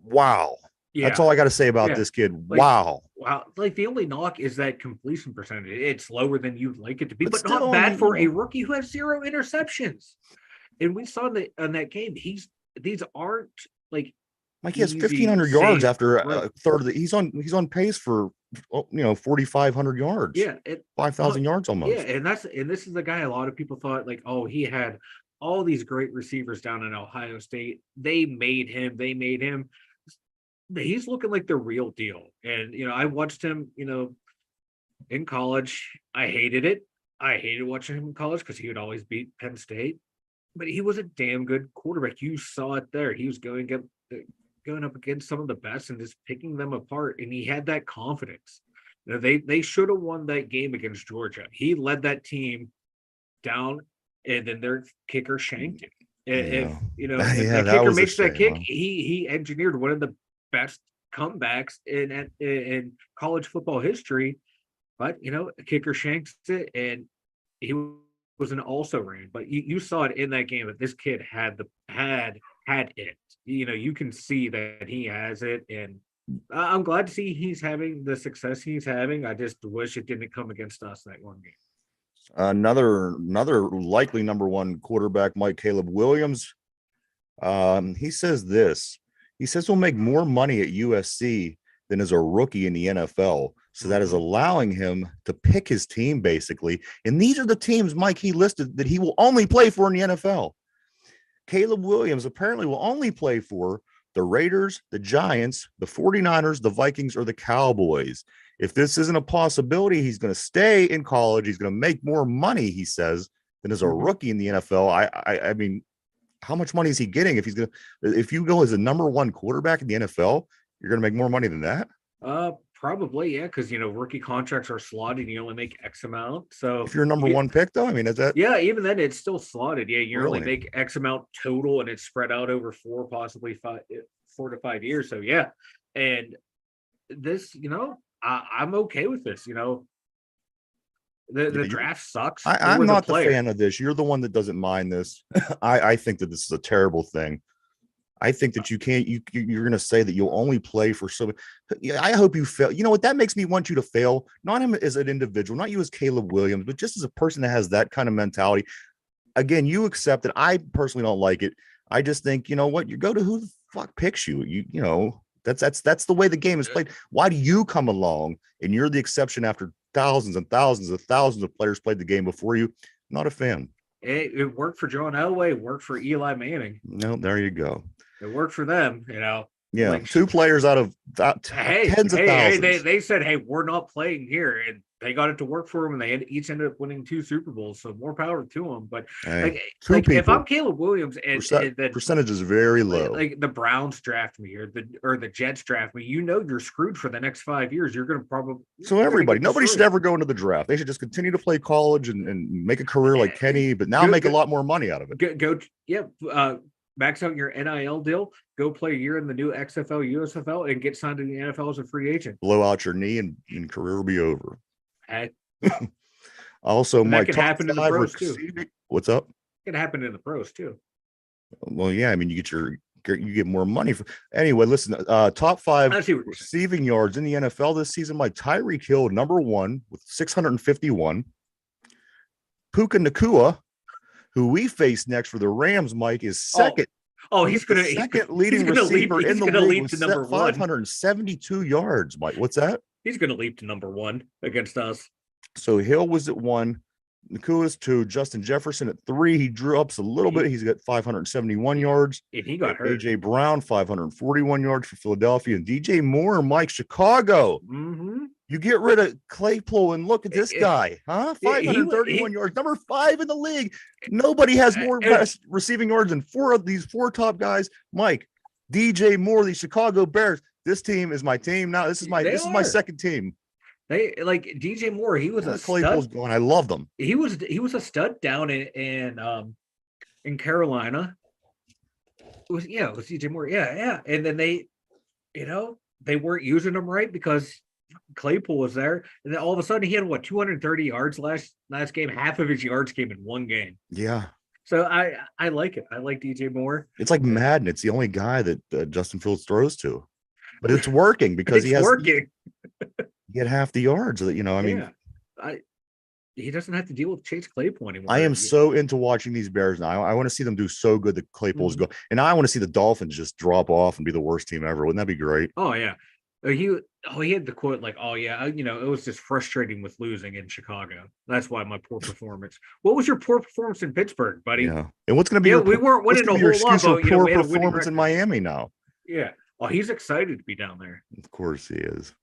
Wow. Yeah. That's all I got to say about this kid. Wow. Like the only knock is that completion percentage. It's lower than you'd like it to be, but not bad for a rookie who has 0 interceptions. And we saw that on that game. These aren't like he has 1,500 yards after a third of the. He's on pace for 4,500 yards. Yeah, 5,000 yards almost. Yeah, and this is the guy a lot of people thought like, oh, he had all these great receivers down in Ohio State. They made him. He's looking like the real deal. And, I watched him, in college. I hated it. I hated watching him in college because he would always beat Penn State. But he was a damn good quarterback. You saw it there. He was going up against some of the best and just picking them apart. And he had that confidence. They should have won that game against Georgia. He led that team down, and then their kicker shanked it. If the kicker makes that kick, he engineered one of the best comebacks in college football history, but a kicker shanks it, and he was an also ran. But you saw it in that game that this kid had it. You can see that he has it, and I'm glad to see he's having the success he's having. I just wish it didn't come against us that one game. Another likely number 1 quarterback, Mike Caleb Williams. He says this. He says he'll make more money at USC than as a rookie in the NFL. So that is allowing him to pick his team, basically. And these are the teams, Mike, he listed that he will only play for in the NFL. Caleb Williams apparently will only play for the Raiders, the Giants, the 49ers, the Vikings, or the Cowboys. If this isn't a possibility, he's going to stay in college. He's going to make more money, he says, than as a rookie in the NFL. I mean, how much money is he getting if you go as a number 1 quarterback in the NFL, you're going to make more money than that? Probably, yeah, because rookie contracts are slotted. You only make X amount. So if you're a number 1 pick, though, I mean, is that? Yeah, even then, it's still slotted. Yeah, you Really? only make X amount total, and it's spread out over 4 to 5 years. So yeah, and this, I'm okay with this. The draft sucks. I'm not the fan of this. You're the one that doesn't mind this. I think that this is a terrible thing. I think that you're going to say that you'll only play for so. I hope you fail. You know what? That makes me want you to fail. Not him as an individual, not you as Caleb Williams, but just as a person that has that kind of mentality. Again, you accept it. I personally don't like it. I just think, you know what? You go to who the fuck picks you. That's the way the game is played. Why do you come along and you're the exception after thousands and thousands of players played the game before you? Not a fan. It worked for John Elway. It worked for Eli Manning. No, there you go. It worked for them, Yeah, like, 2 players out of hey, tens of thousands. they said, hey, we're not playing here, and they got it to work for them, and each ended up winning 2 Super Bowls. So more power to them. But Hey, like, 2 if I'm people. Caleb Williams, and then Percentage is very low. like the Browns draft me, or the Jets draft me, you're screwed for the next 5 years. You're gonna probably So nobody should ever go into the draft. They should just continue to play college and make a career like Kenny, but now make a lot more money out of it. Max out your NIL deal, go play a year in the new XFL, USFL, and get signed to the NFL as a free agent. Blow out your knee and career will be over. Hey, Also, and my that could top happen in the 5 pros too. What's up? It could happen in the pros too. Well, yeah, I mean, you get more money for anyway. Listen, top 5 receiving yards in the NFL this season. My Tyreek Hill, number 1 with 651. Puka Nacua, who we face next for the Rams, Mike, is second. He's second leading receiver in the league with 572 yards. Mike, what's that? He's going to leap to number 1 against us. So Hill was at 1. Nakua's 2, Justin Jefferson at 3. He drew up a little bit. He's got 571 yards. And he got hurt. AJ Brown, 541 yards for Philadelphia. And DJ Moore, Mike, Chicago. Mm-hmm. You get rid of Claypool and look at this guy, huh? 531 yards, number 5 in the league. Nobody has more receiving yards than 4 of these 4 top guys. Mike, DJ Moore, the Chicago Bears. This team is my team now. This is my second team. They like DJ Moore. He was a Claypool's stud. going. I love them. He was a stud down in Carolina. It was DJ Moore. Yeah. And then they weren't using him right because Claypool was there. And then all of a sudden he had 230 yards last game. Half of his yards came in one game. Yeah. So I like it. I like DJ Moore. It's like Madden. It's the only guy that Justin Fields throws to, but it's working because he get half the yards that he doesn't have to deal with Chase Claypool anymore. I am so into watching these Bears now. I want to see them do so good that Claypool's go, and I want to see the Dolphins just drop off and be the worst team ever. Wouldn't that be great? Oh yeah, he had the quote like, "Oh yeah, it was just frustrating with losing in Chicago. That's why my poor performance." What was your poor performance in Pittsburgh, buddy? Yeah, and what's going to be? We weren't winning a whole lot. But poor performance in Miami now. Yeah. Oh, he's excited to be down there. Of course he is.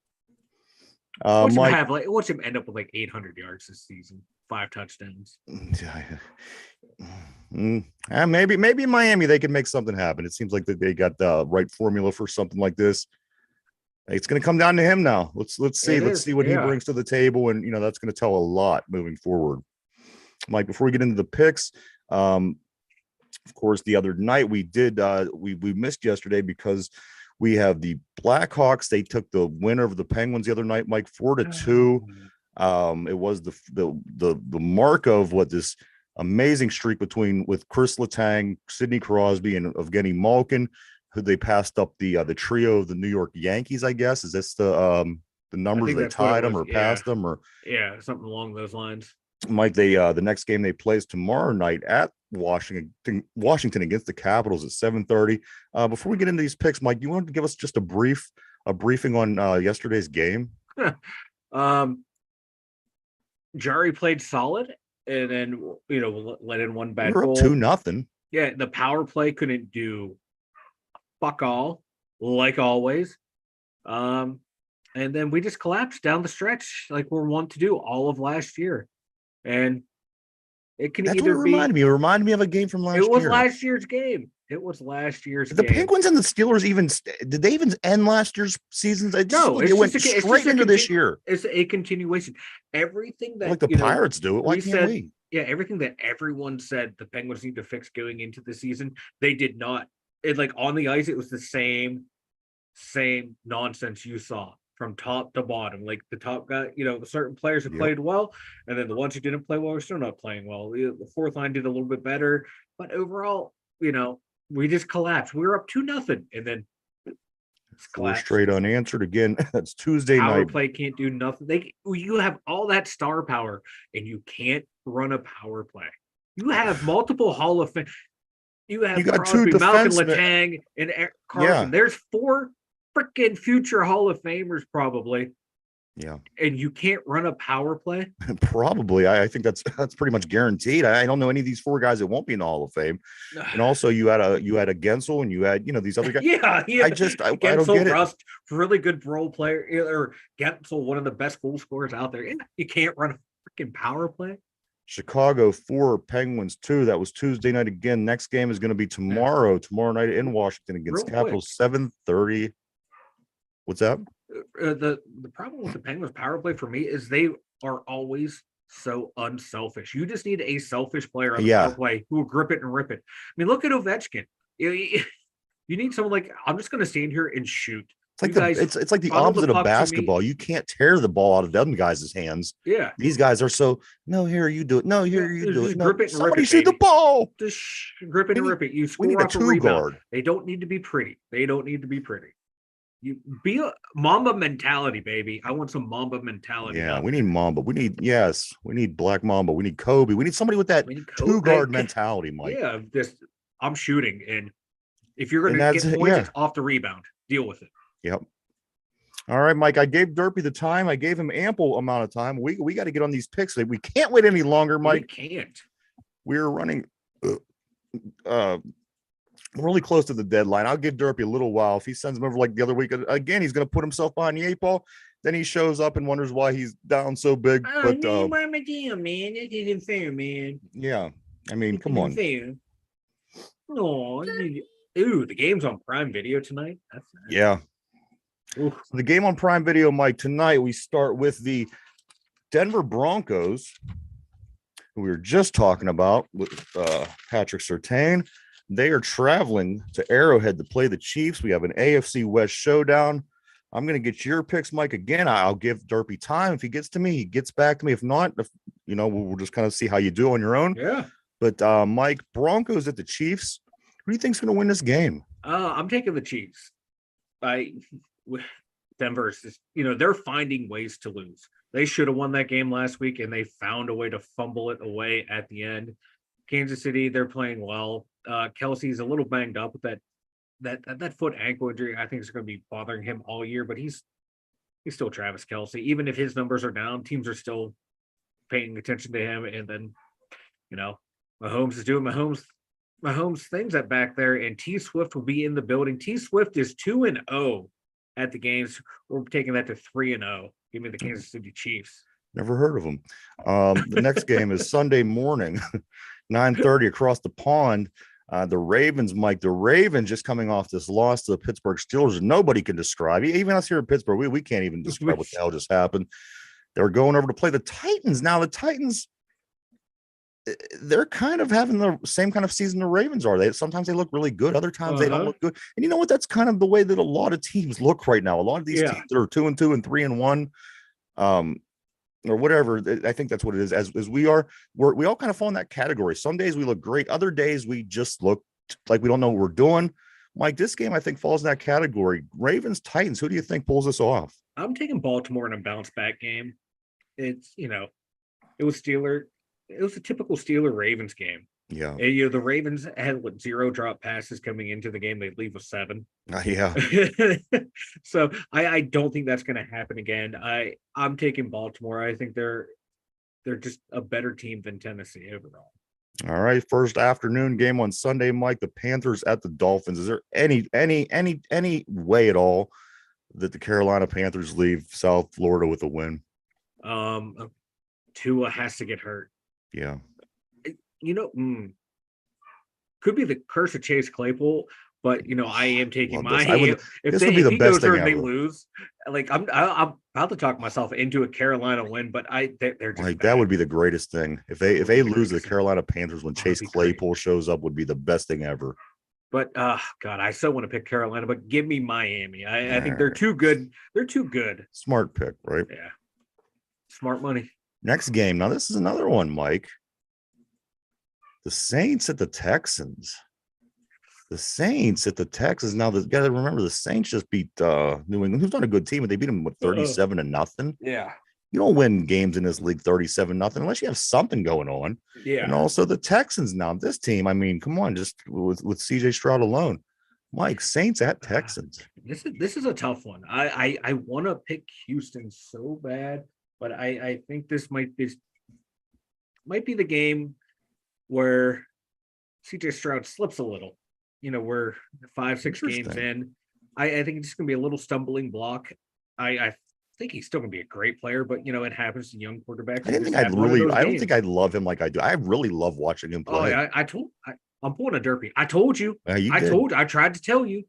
Watch him end up with like 800 yards this season, 5 touchdowns. Maybe in Miami they can make something happen. It seems like that they got the right formula for something like this. It's going to come down to him now. Let's see. Let's see what he brings to the table, and that's going to tell a lot moving forward. Mike, before we get into the picks, of course, the other night we did we missed yesterday because we have the Blackhawks. They took the winner of the Penguins the other night, Mike, 4-2. It was the mark of what this amazing streak with Chris Letang, Sidney Crosby, and Evgeny Malkin, who they passed up the trio of the New York Yankees. I guess is this the numbers they tied them or passed them or something along those lines. Mike, they the next game they play is tomorrow night at Washington against the Capitals at 7:30. Before we get into these picks, Mike, you want to give us just a briefing on yesterday's game? Jari played solid, and then let in one bad goal. 2-0. Yeah, the power play couldn't do fuck all, like always. And then we just collapsed down the stretch like we're wont to do all of last year. And it can either be. It reminded me of a game from last year. It was last year's game. The Penguins and the Steelers did they even end last year's seasons? It went straight into this year. It's a continuation. Everything that like the Pirates do it. Why can't we? Yeah, everything that everyone said the Penguins need to fix going into the season, they did not. It like on the ice, it was the same nonsense you saw from top to bottom. Like the top guy, certain players have played well, and then the ones who didn't play well are still not playing well. The fourth line did a little bit better, but overall, we just collapsed. We were up 2-0, and then 4 straight unanswered again. That's Tuesday night. Power play can't do nothing. You have all that star power, and you can't run a power play. You have multiple Hall of Fame. You got Crosby, 2 Malcolm Letang, and Carlson. Yeah. There's 4 freaking future Hall of Famers probably. Yeah. and you can't run a power play. Probably. I think that's pretty much guaranteed. I don't know any of these four guys that won't be in the Hall of Fame. And also you had a Gensel and you had, these other guys. Yeah. I don't Gensel, get it. Rust, really good role player, or Gensel, one of the best goal scorers out there. You can't run a freaking power play. Chicago 4, Penguins 2. That was Tuesday night again. Next game is going to be tomorrow night in Washington against Capitals, 7:30. What's that? The problem with the Penguins power play for me is they are always so unselfish. You just need a selfish player on the power play who will grip it and rip it. I mean, look at Ovechkin. You need someone like, I'm just going to stand here and shoot. It's like it's like the opposite of basketball. You can't tear the ball out of them guys' hands. Yeah, these guys are so here you do it. No, here you do it. No, grip it and somebody rip it, shoot the ball. Just grip it and rip it. You we need a two guard. They don't need to be pretty. You be a Mamba mentality, baby. I want some Mamba mentality. Yeah, we need Mamba. We need Black Mamba. We need Kobe. We need somebody with that two guard mentality, Mike. Yeah, I'm shooting, and if you're going to get points, it's off the rebound. Deal with it. Yep. All right, Mike. I gave Derpy the time. I gave him ample amount of time. We got to get on these picks. We can't wait any longer, Mike. We can't. We're running really close to the deadline. I'll give Derpy a little while. If he sends him over like the other week, again, he's going to put himself behind the 8 ball. Then he shows up and wonders why he's down so big. But man, that isn't fair, man. Yeah, I mean, come on. Fair. No, the game's on Prime Video tonight. That's nice. Yeah. So the game on Prime Video, Mike. Tonight we start with the Denver Broncos, who we were just talking about with Patrick Surtain. They are traveling to Arrowhead to play the Chiefs. We have an AFC West showdown. I'm going to get your picks, Mike. Again, I'll give Derpy time. If he gets to me, he gets back to me. If not, we'll just kind of see how you do on your own. Yeah. But Mike, Broncos at the Chiefs. Who do you think's going to win this game? I'm taking the Chiefs. Denver's, they're finding ways to lose. They should have won that game last week, and they found a way to fumble it away at the end. Kansas City, they're playing well. Kelsey's a little banged up with that foot ankle injury. I think it's going to be bothering him all year, but he's still Travis Kelsey. Even if his numbers are down, teams are still paying attention to him. And then, Mahomes is doing Mahomes things at back there, and T Swift will be in the building. T Swift is 2-0 at the games. We're taking that to 3-0. Give me the Kansas City Chiefs. Never heard of them. The next game is Sunday morning, 9:30 across the pond. The Ravens, Mike. The Ravens just coming off this loss to the Pittsburgh Steelers. Nobody can describe. Even us here in Pittsburgh, we can't even describe what the hell just happened. They're going over to play the Titans. Now the Titans, they're kind of having the same kind of season the Ravens are. Sometimes they look really good, other times they don't look good. And you know what? That's kind of the way that a lot of teams look right now. A lot of these teams that are 2-2 and 3-1, or whatever. I think that's what it is. As we are, we all kind of fall in that category. Some days we look great, other days we just look like we don't know what we're doing. Mike, this game I think falls in that category. Ravens, Titans. Who do you think pulls this off? I'm taking Baltimore in a bounce back game. It's it was a typical Steeler Ravens game. Yeah. And, the Ravens had 0 drop passes coming into the game. They'd leave with 7. Yeah. So I don't think that's going to happen again. I'm taking Baltimore. I think they're just a better team than Tennessee overall. All right. First afternoon game on Sunday, Mike, the Panthers at the Dolphins. Is there any way at all that the Carolina Panthers leave South Florida with a win? Tua has to get hurt. Yeah. Could be the curse of Chase Claypool, but I am taking my hand. This would be the best thing ever. They lose. Like I'm about to talk myself into a Carolina win, but they're just like that would be the greatest thing if they lose the Carolina Panthers when Chase Claypool shows up would be the best thing ever. But God, I so want to pick Carolina, but give me Miami. I think they're too good. They're too good. Smart pick, right? Yeah. Smart money. Next game. Now this is another one, Mike. The Saints at the Texans. The Saints at the Texans. Now, you got to remember, the Saints just beat New England, who's not a good team, but they beat them with 37-0. Yeah. You don't win games in this league 37-0 unless you have something going on. Yeah. And also the Texans now, this team, I mean, come on, just with CJ Stroud alone. Mike, Saints at Texans. This is a tough one. I want to pick Houston so bad, but I think this might be the game where CJ Stroud slips a little. We're 5-6 games in. I think it's going to be a little stumbling block. I think he's still going to be a great player, but it happens to young quarterbacks. I don't think I'd love him like I do. I really love watching him play. I'm pulling a derpy. I told you. I tried to tell you.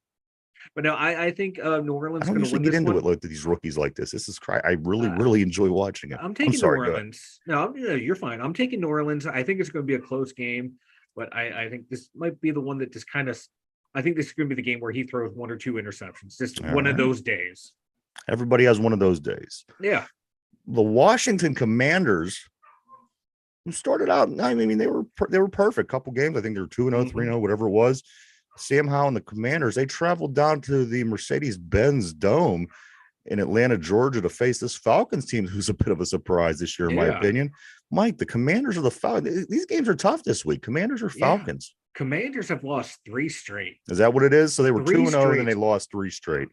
But no, I think New Orleans is going to win get this into one. it like these rookies like this. This is I really enjoy watching it. I'm taking New Orleans. No, you're fine. I'm taking New Orleans. I think it's going to be a close game, but I think this might be the one that just kind of. I think this is going to be the game where he throws 1 or 2 interceptions. Just one of those days. Everybody has one of those days. Yeah. The Washington Commanders started out. I mean, they were perfect. Couple games. I think they were 2-0, 3-0, whatever it was. Sam Howell and the Commanders, they traveled down to the Mercedes-Benz Dome in Atlanta, Georgia, to face this Falcons team, who's a bit of a surprise this year, in my opinion. Mike, the Commanders are the Falcons. These games are tough this week. Commanders or Falcons? Commanders have lost 3 straight. Is that what it is? So they were 2-0, and then they lost 3 straight.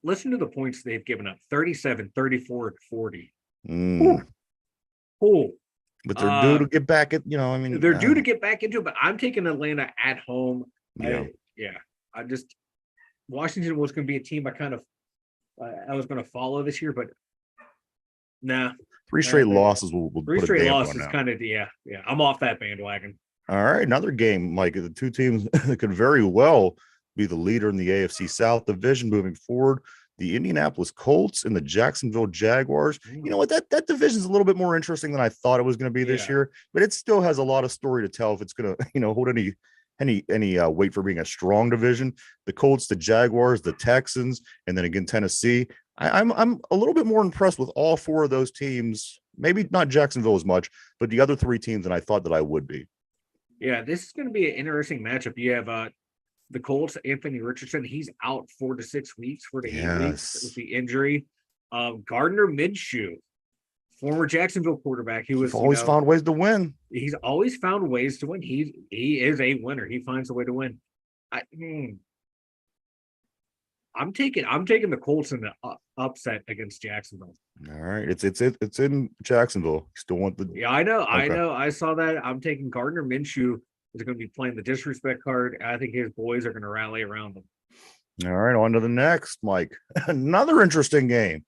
Listen to the points they've given up: 37, 34, and 40. Cool. But they're due to get back at, they're due to get back into it, but I'm taking Atlanta at home. Washington was going to be a team I was going to follow this year, but nah. 3 straight losses will 3 straight losses kind of I'm off that bandwagon. All right, another game, Mike. The 2 teams that could very well be the leader in the AFC South division moving forward. The Indianapolis Colts and the Jacksonville Jaguars. You know what? That division is a little bit more interesting than I thought it was going to be this year, but it still has a lot of story to tell if it's going to, hold any weight for being a strong division. The Colts, the Jaguars, the Texans, and then again Tennessee. I'm a little bit more impressed with all 4 of those teams. Maybe not Jacksonville as much, but the other 3 teams than I thought that I would be. Yeah, this is going to be an interesting matchup. You have the Colts, Anthony Richardson. He's out 4 to 6 weeks, 4 to 8 weeks with the injury. Gardner Minshew, former Jacksonville quarterback. He's always found ways to win. He's always found ways to win. He is a winner. He finds a way to win. I'm taking the Colts in the upset against Jacksonville. All right, it's in Jacksonville. You still want the? Yeah, I know. Okay. I know. I saw that. I'm taking Gardner Minshew is going to be playing the disrespect card. I think his boys are going to rally around him. All right, on to the next, Mike. Another interesting game.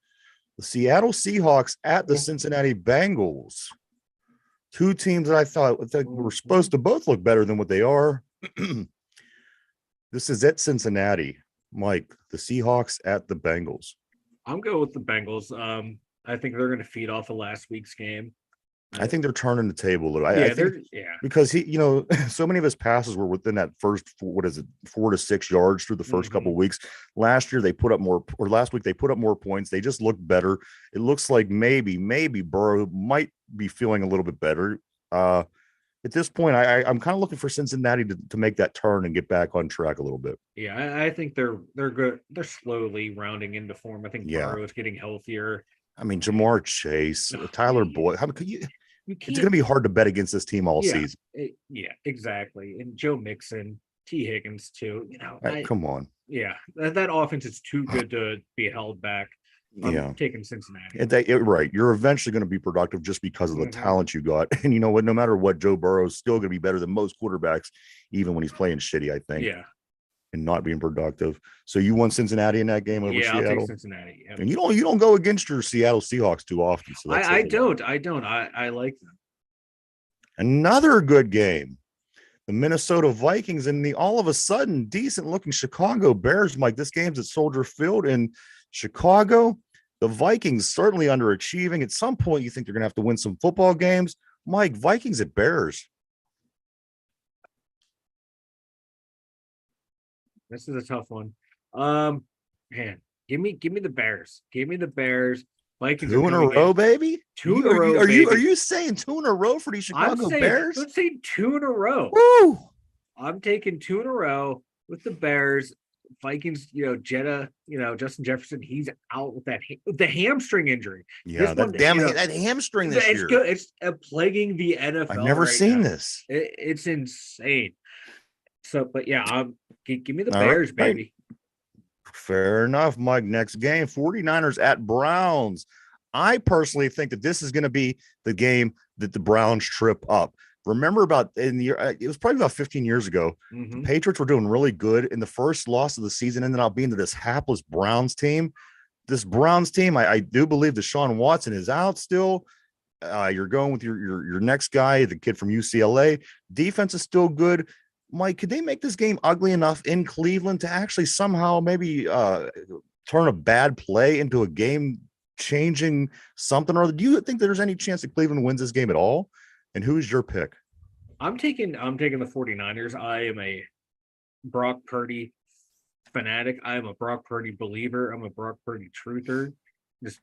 The Seattle Seahawks at the Cincinnati Bengals. 2 teams that I thought were supposed to both look better than what they are. This is at Cincinnati. Mike, the Seahawks at the Bengals. I'm going with the Bengals. I think they're going to feed off of last week's game. I think they're turning the table a little. I think because he, so many of his passes were within that first 4 to 6 yards through the first couple of weeks. Last year they put up more, or last week they put up more points. They just looked better. It looks like maybe Burrow might be feeling a little bit better. At this point, I'm kind of looking for Cincinnati to make that turn and get back on track a little bit. Yeah, I think they're good. They're slowly rounding into form. I think Burrow is getting healthier. I mean, Jamar Chase, Tyler Boyd. How could you? It's going to be hard to bet against this team all season. Exactly. And Joe Mixon, T. Higgins too. Come on. Yeah, that offense is too good to be held back. I'm taking Cincinnati. Right. You're eventually going to be productive just because of the talent you got. And you know what? No matter what, Joe Burrow is still going to be better than most quarterbacks, even when he's playing shitty, I think. Yeah. And not being productive. So you won Cincinnati in that game over Seattle? I'll take Cincinnati. Yep. And you don't go against your Seattle Seahawks too often. So I don't. I like them. Another good game. The Minnesota Vikings and the all of a sudden decent looking Chicago Bears. Mike, this game's at Soldier Field in Chicago. The Vikings certainly underachieving. At some point, you think they're going to have to win some football games. Mike, Vikings at Bears. This is a tough one. Man, give me the Bears. Give me the Bears. Vikings 2 in a row, baby. 2 in a row. Are you saying 2 in a row for these Chicago Bears? Let's say 2 in a row. Woo! I'm taking 2 in a row with the Bears. Vikings, Jetta, Justin Jefferson, he's out with the hamstring injury. Yeah, that hamstring this year. It's plaguing the NFL. I've never seen this. It's insane. So, but yeah, Give me the All Bears, right. baby. Fair enough, Mike. Next game, 49ers at Browns. I personally think that this is going to be the game that the Browns trip up. Remember about in the year, it was probably about 15 years ago. The Patriots were doing really good, and the first loss of the season ended up being to this hapless Browns team. This Browns team, I do believe Deshaun Watson is out still. You're going with your next guy, the kid from UCLA. Defense is still good. Mike, could they make this game ugly enough in Cleveland to actually somehow maybe turn a bad play into a game changing something? Or do you think there's any chance that Cleveland wins this game at all? And who's your pick? I'm taking the 49ers. I am a Brock Purdy fanatic. I am a Brock Purdy believer. I'm a Brock Purdy truther. Just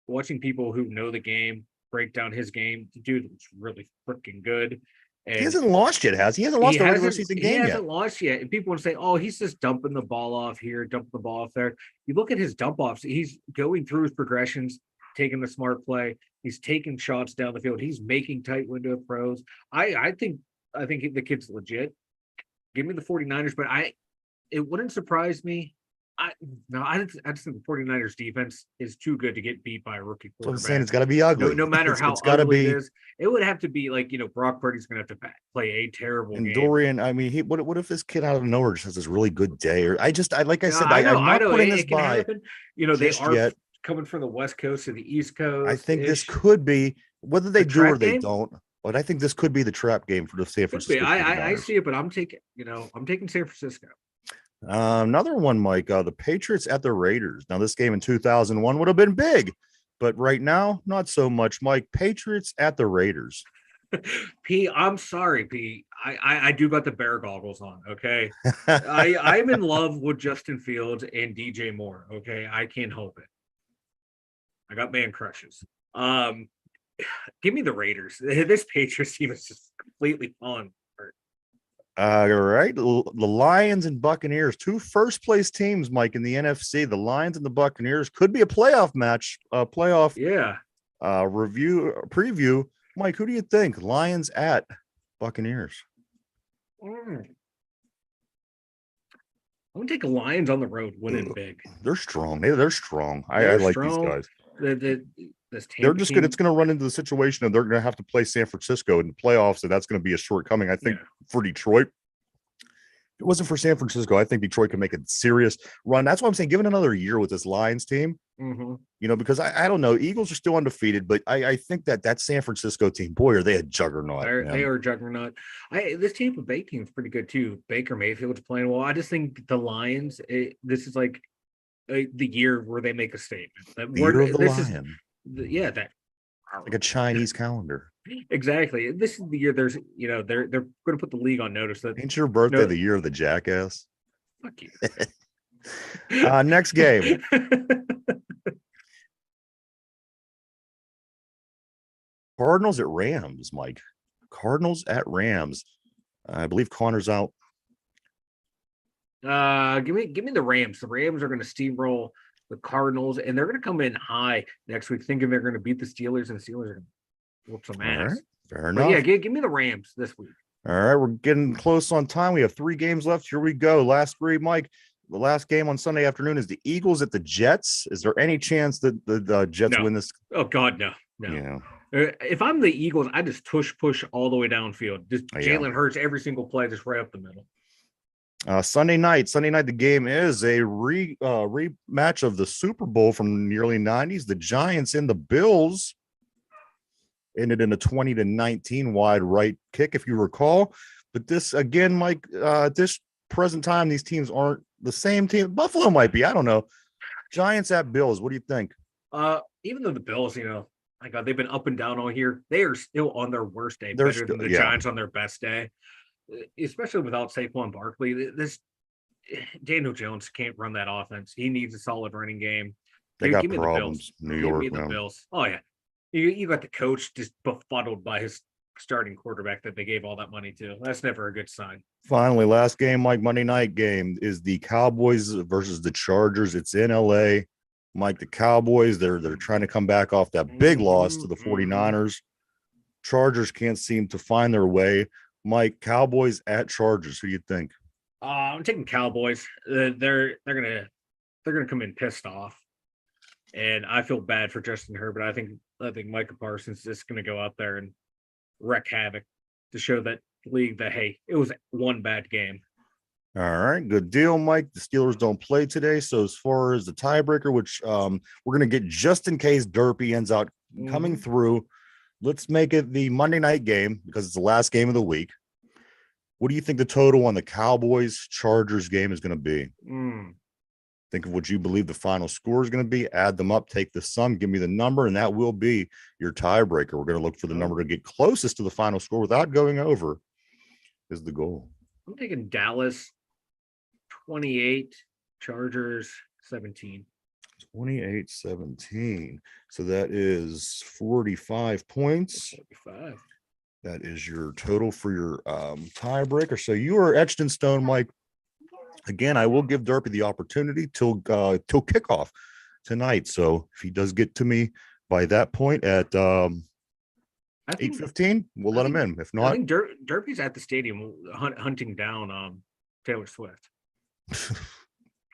watching people who know the game break down his game. The dude was really freaking good. And he hasn't lost yet, has he? He hasn't lost a regular season game yet. He hasn't lost yet. And people would say, oh, he's just dumping the ball off here, dumping the ball off there. You look at his dump offs, he's going through his progressions, taking the smart play. He's taking shots down the field. He's making tight window throws. I think the kid's legit. Give me the 49ers, but it wouldn't surprise me. I just think the 49ers defense is too good to get beat by a rookie quarterback. I'm saying it's got to be ugly. No matter how ugly it is, it would have to be like, Brock Purdy's going to have to play a terrible game. Dorian, I mean, what if this kid out of nowhere just has this really good day? Or I'm not putting this by. Happen. They are coming from the West Coast to the East Coast. I think this could be, whether they do or they don't, but I think this could be the trap game for the San Francisco. I see it, but I'm taking San Francisco. Another one, Mike, the Patriots at the Raiders. Now, this game in 2001 would have been big, but right now, not so much. Mike, Patriots at the Raiders. P, I'm sorry, P. I do got the bear goggles on, okay? I'm in love with Justin Fields and DJ Moore, okay? I can't help it. I got man crushes. Give me the Raiders. This Patriots team is just completely falling. All right. The Lions and Buccaneers, two first place teams, Mike, in the NFC. The Lions and the Buccaneers could be a playoff match, preview. Mike, who do you think? Lions at Buccaneers. I'm gonna take the Lions on the road, winning big. They're strong. They're strong. I like strong. These guys. They're just good. It's going to run into the situation of they're going to have to play San Francisco in the playoffs, and that's going to be a shortcoming, I think, for Detroit. If it wasn't for San Francisco, I think Detroit could make a serious run. That's why I'm saying, given another year with this Lions team, because I don't know, Eagles are still undefeated, but I think that San Francisco team, boy, are they a juggernaut. They are a juggernaut. This Tampa Bay team is pretty good too. Baker Mayfield's playing well. I just think the Lions, this is like the year where they make a statement. The year of the Lion. That like a Chinese calendar. Exactly. This is the year they're going to put the league on notice that ain't your birthday the year of the jackass. Fuck you. Next game. Cardinals at Rams, Mike. Cardinals at Rams. I believe Connor's out. Give me the Rams. The Rams are going to steamroll the Cardinals, and they're going to come in high next week, thinking they're going to beat the Steelers, and the Steelers are going to whoop some ass. Right, fair enough. Yeah, give me the Rams this week. All right, we're getting close on time. We have 3 games left. Here we go. Last 3, Mike. The last game on Sunday afternoon is the Eagles at the Jets. Is there any chance that the Jets win this? Oh, God, no. Yeah. If I'm the Eagles, I just push all the way downfield. Just Jalen Hurts every single play, just right up the middle. Sunday night, the game is a rematch of the Super Bowl from the early 90s. The Giants and the Bills ended in a 20-19 wide right kick, if you recall. But this, again, Mike, at this present time, these teams aren't the same team. Buffalo might be. I don't know. Giants at Bills. What do you think? Even though the Bills, my God, they've been up and down all year. They are still on their worst day, better than the Giants on their best day. Especially without Saquon Barkley, this Daniel Jones can't run that offense. He needs a solid running game. They got problems. New York, give me the Bills. Oh yeah, you got the coach just befuddled by his starting quarterback that they gave all that money to. That's never a good sign. Finally, last game, Mike, Monday night game is the Cowboys versus the Chargers. It's in LA. Mike, the Cowboys, they're trying to come back off that big loss to the 49ers. Chargers can't seem to find their way. Mike, Cowboys at Chargers. Who do you think? I'm taking Cowboys. They're gonna come in pissed off, and I feel bad for Justin Herbert. I think Micah Parsons is gonna go out there and wreak havoc to show that league that hey, it was one bad game. All right, good deal, Mike. The Steelers don't play today, so as far as the tiebreaker, which we're gonna get just in case Derpy ends out coming through, let's make it the Monday night game because it's the last game of the week. What do you think the total on the Cowboys Chargers game is going to be? Think of what you believe the final score is going to be, add them up, take the sum, give me the number, and that will be your tiebreaker. We're going to look for the number to get closest to the final score without going over is the goal. I'm taking Dallas 28, Chargers 17. 28-17. So that is 45 points. 45. That is your total for your tiebreaker. So you are etched in stone, Mike. Again, I will give Derpy the opportunity till kickoff tonight. So if he does get to me by that point at 8:15, we'll let him in. If not, I think Derpy's at the stadium hunting down Taylor Swift.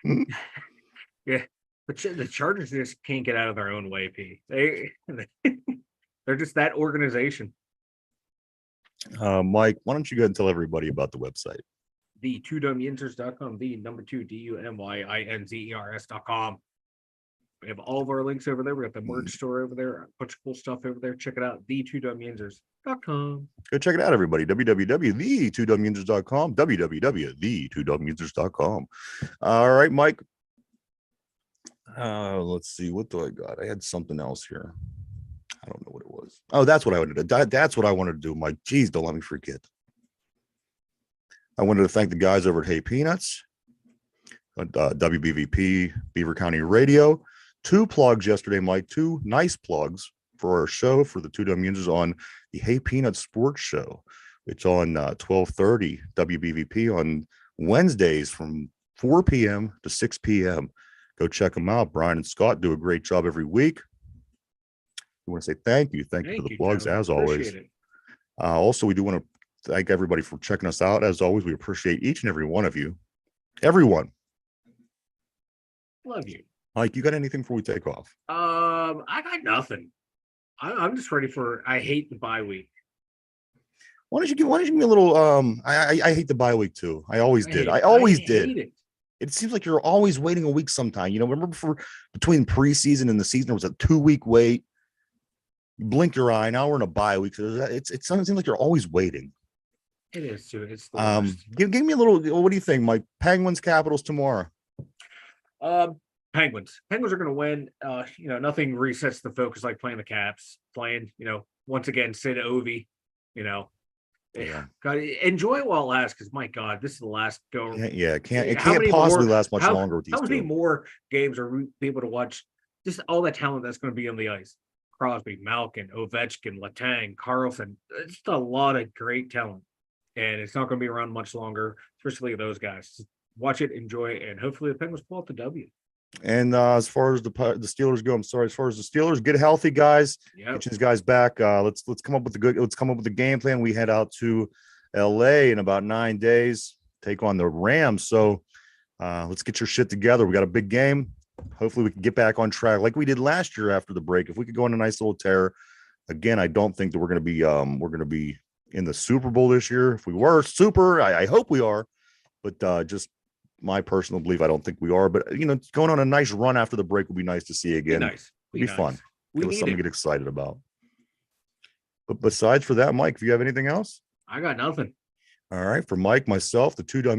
Yeah, but the Chargers just can't get out of their own way. P. They're just that organization. Mike, why don't you go ahead and tell everybody about the website? The 2dumyinzers.com, the number 2 DUMYINZERS.com. We have all of our links over there. We got the merch store over there, a bunch of cool stuff over there. Check it out, the 2dumyinzers.com. Go check it out, everybody. www.the2dumyinzers.com, www.the2dumyinzers.com. All right, Mike. Let's see. What do I got? I had something else here. I don't know what it was. Oh, that's what I wanted to do. That's what I wanted to do, Mike. Geez, don't let me forget. I wanted to thank the guys over at Hey Peanuts, WBVP, Beaver County Radio. 2 plugs yesterday, Mike. 2 nice plugs for our show for the 2 Dum Yinzers on the Hey Peanuts Sports Show. It's on 12:30 WBVP on Wednesdays from 4 p.m. to 6 p.m. Go check them out. Brian and Scott do a great job every week. We want to say thank you. Thank you for the plugs, as always. Also, we do want to thank everybody for checking us out. As always, we appreciate each and every one of you. Everyone. Love you. Mike, you got anything before we take off? I got nothing. I'm just ready for. I hate the bye week. Why don't you give me a little? I hate the bye week too. I always did. I always did. It seems like you're always waiting a week sometime. You know, remember between preseason and the season, there was a 2-week wait. You blink your eye. Now we're in a bye week. So it seems like you're always waiting. It is too. It's give me a little. What do you think, Mike? Penguins, Capitals tomorrow. Penguins are going to win. Nothing resets the focus like playing the Caps. Playing, once again, Sid Ovi. Yeah. God, enjoy it while it lasts, because my God, this is the last go. It can't possibly last much longer with these How many more games are we able to watch? Just all that talent that's going to be on the ice. Crosby, Malkin, Ovechkin, Letang, Carlson. It's just a lot of great talent. And it's not going to be around much longer, especially those guys. Just watch it, enjoy it, and hopefully the Penguins pull out the W. And as far as the Steelers go, I'm sorry. As far as the Steelers, get healthy, guys. Get these guys back. Let's come up with a game plan. We head out to LA in about 9 days, take on the Rams. So let's get your shit together. We got a big game. Hopefully we can get back on track like we did last year after the break. If we could go on a nice little tear. Again, I don't think that we're going to be in the Super Bowl this year. If we were I hope we are, but just my personal belief, I don't think we are. But going on a nice run after the break would be nice to see again. It'd be fun. It was something to get excited about. But besides for that, Mike, if you have anything else, I got nothing. All right, for Mike, myself, the 2 Dum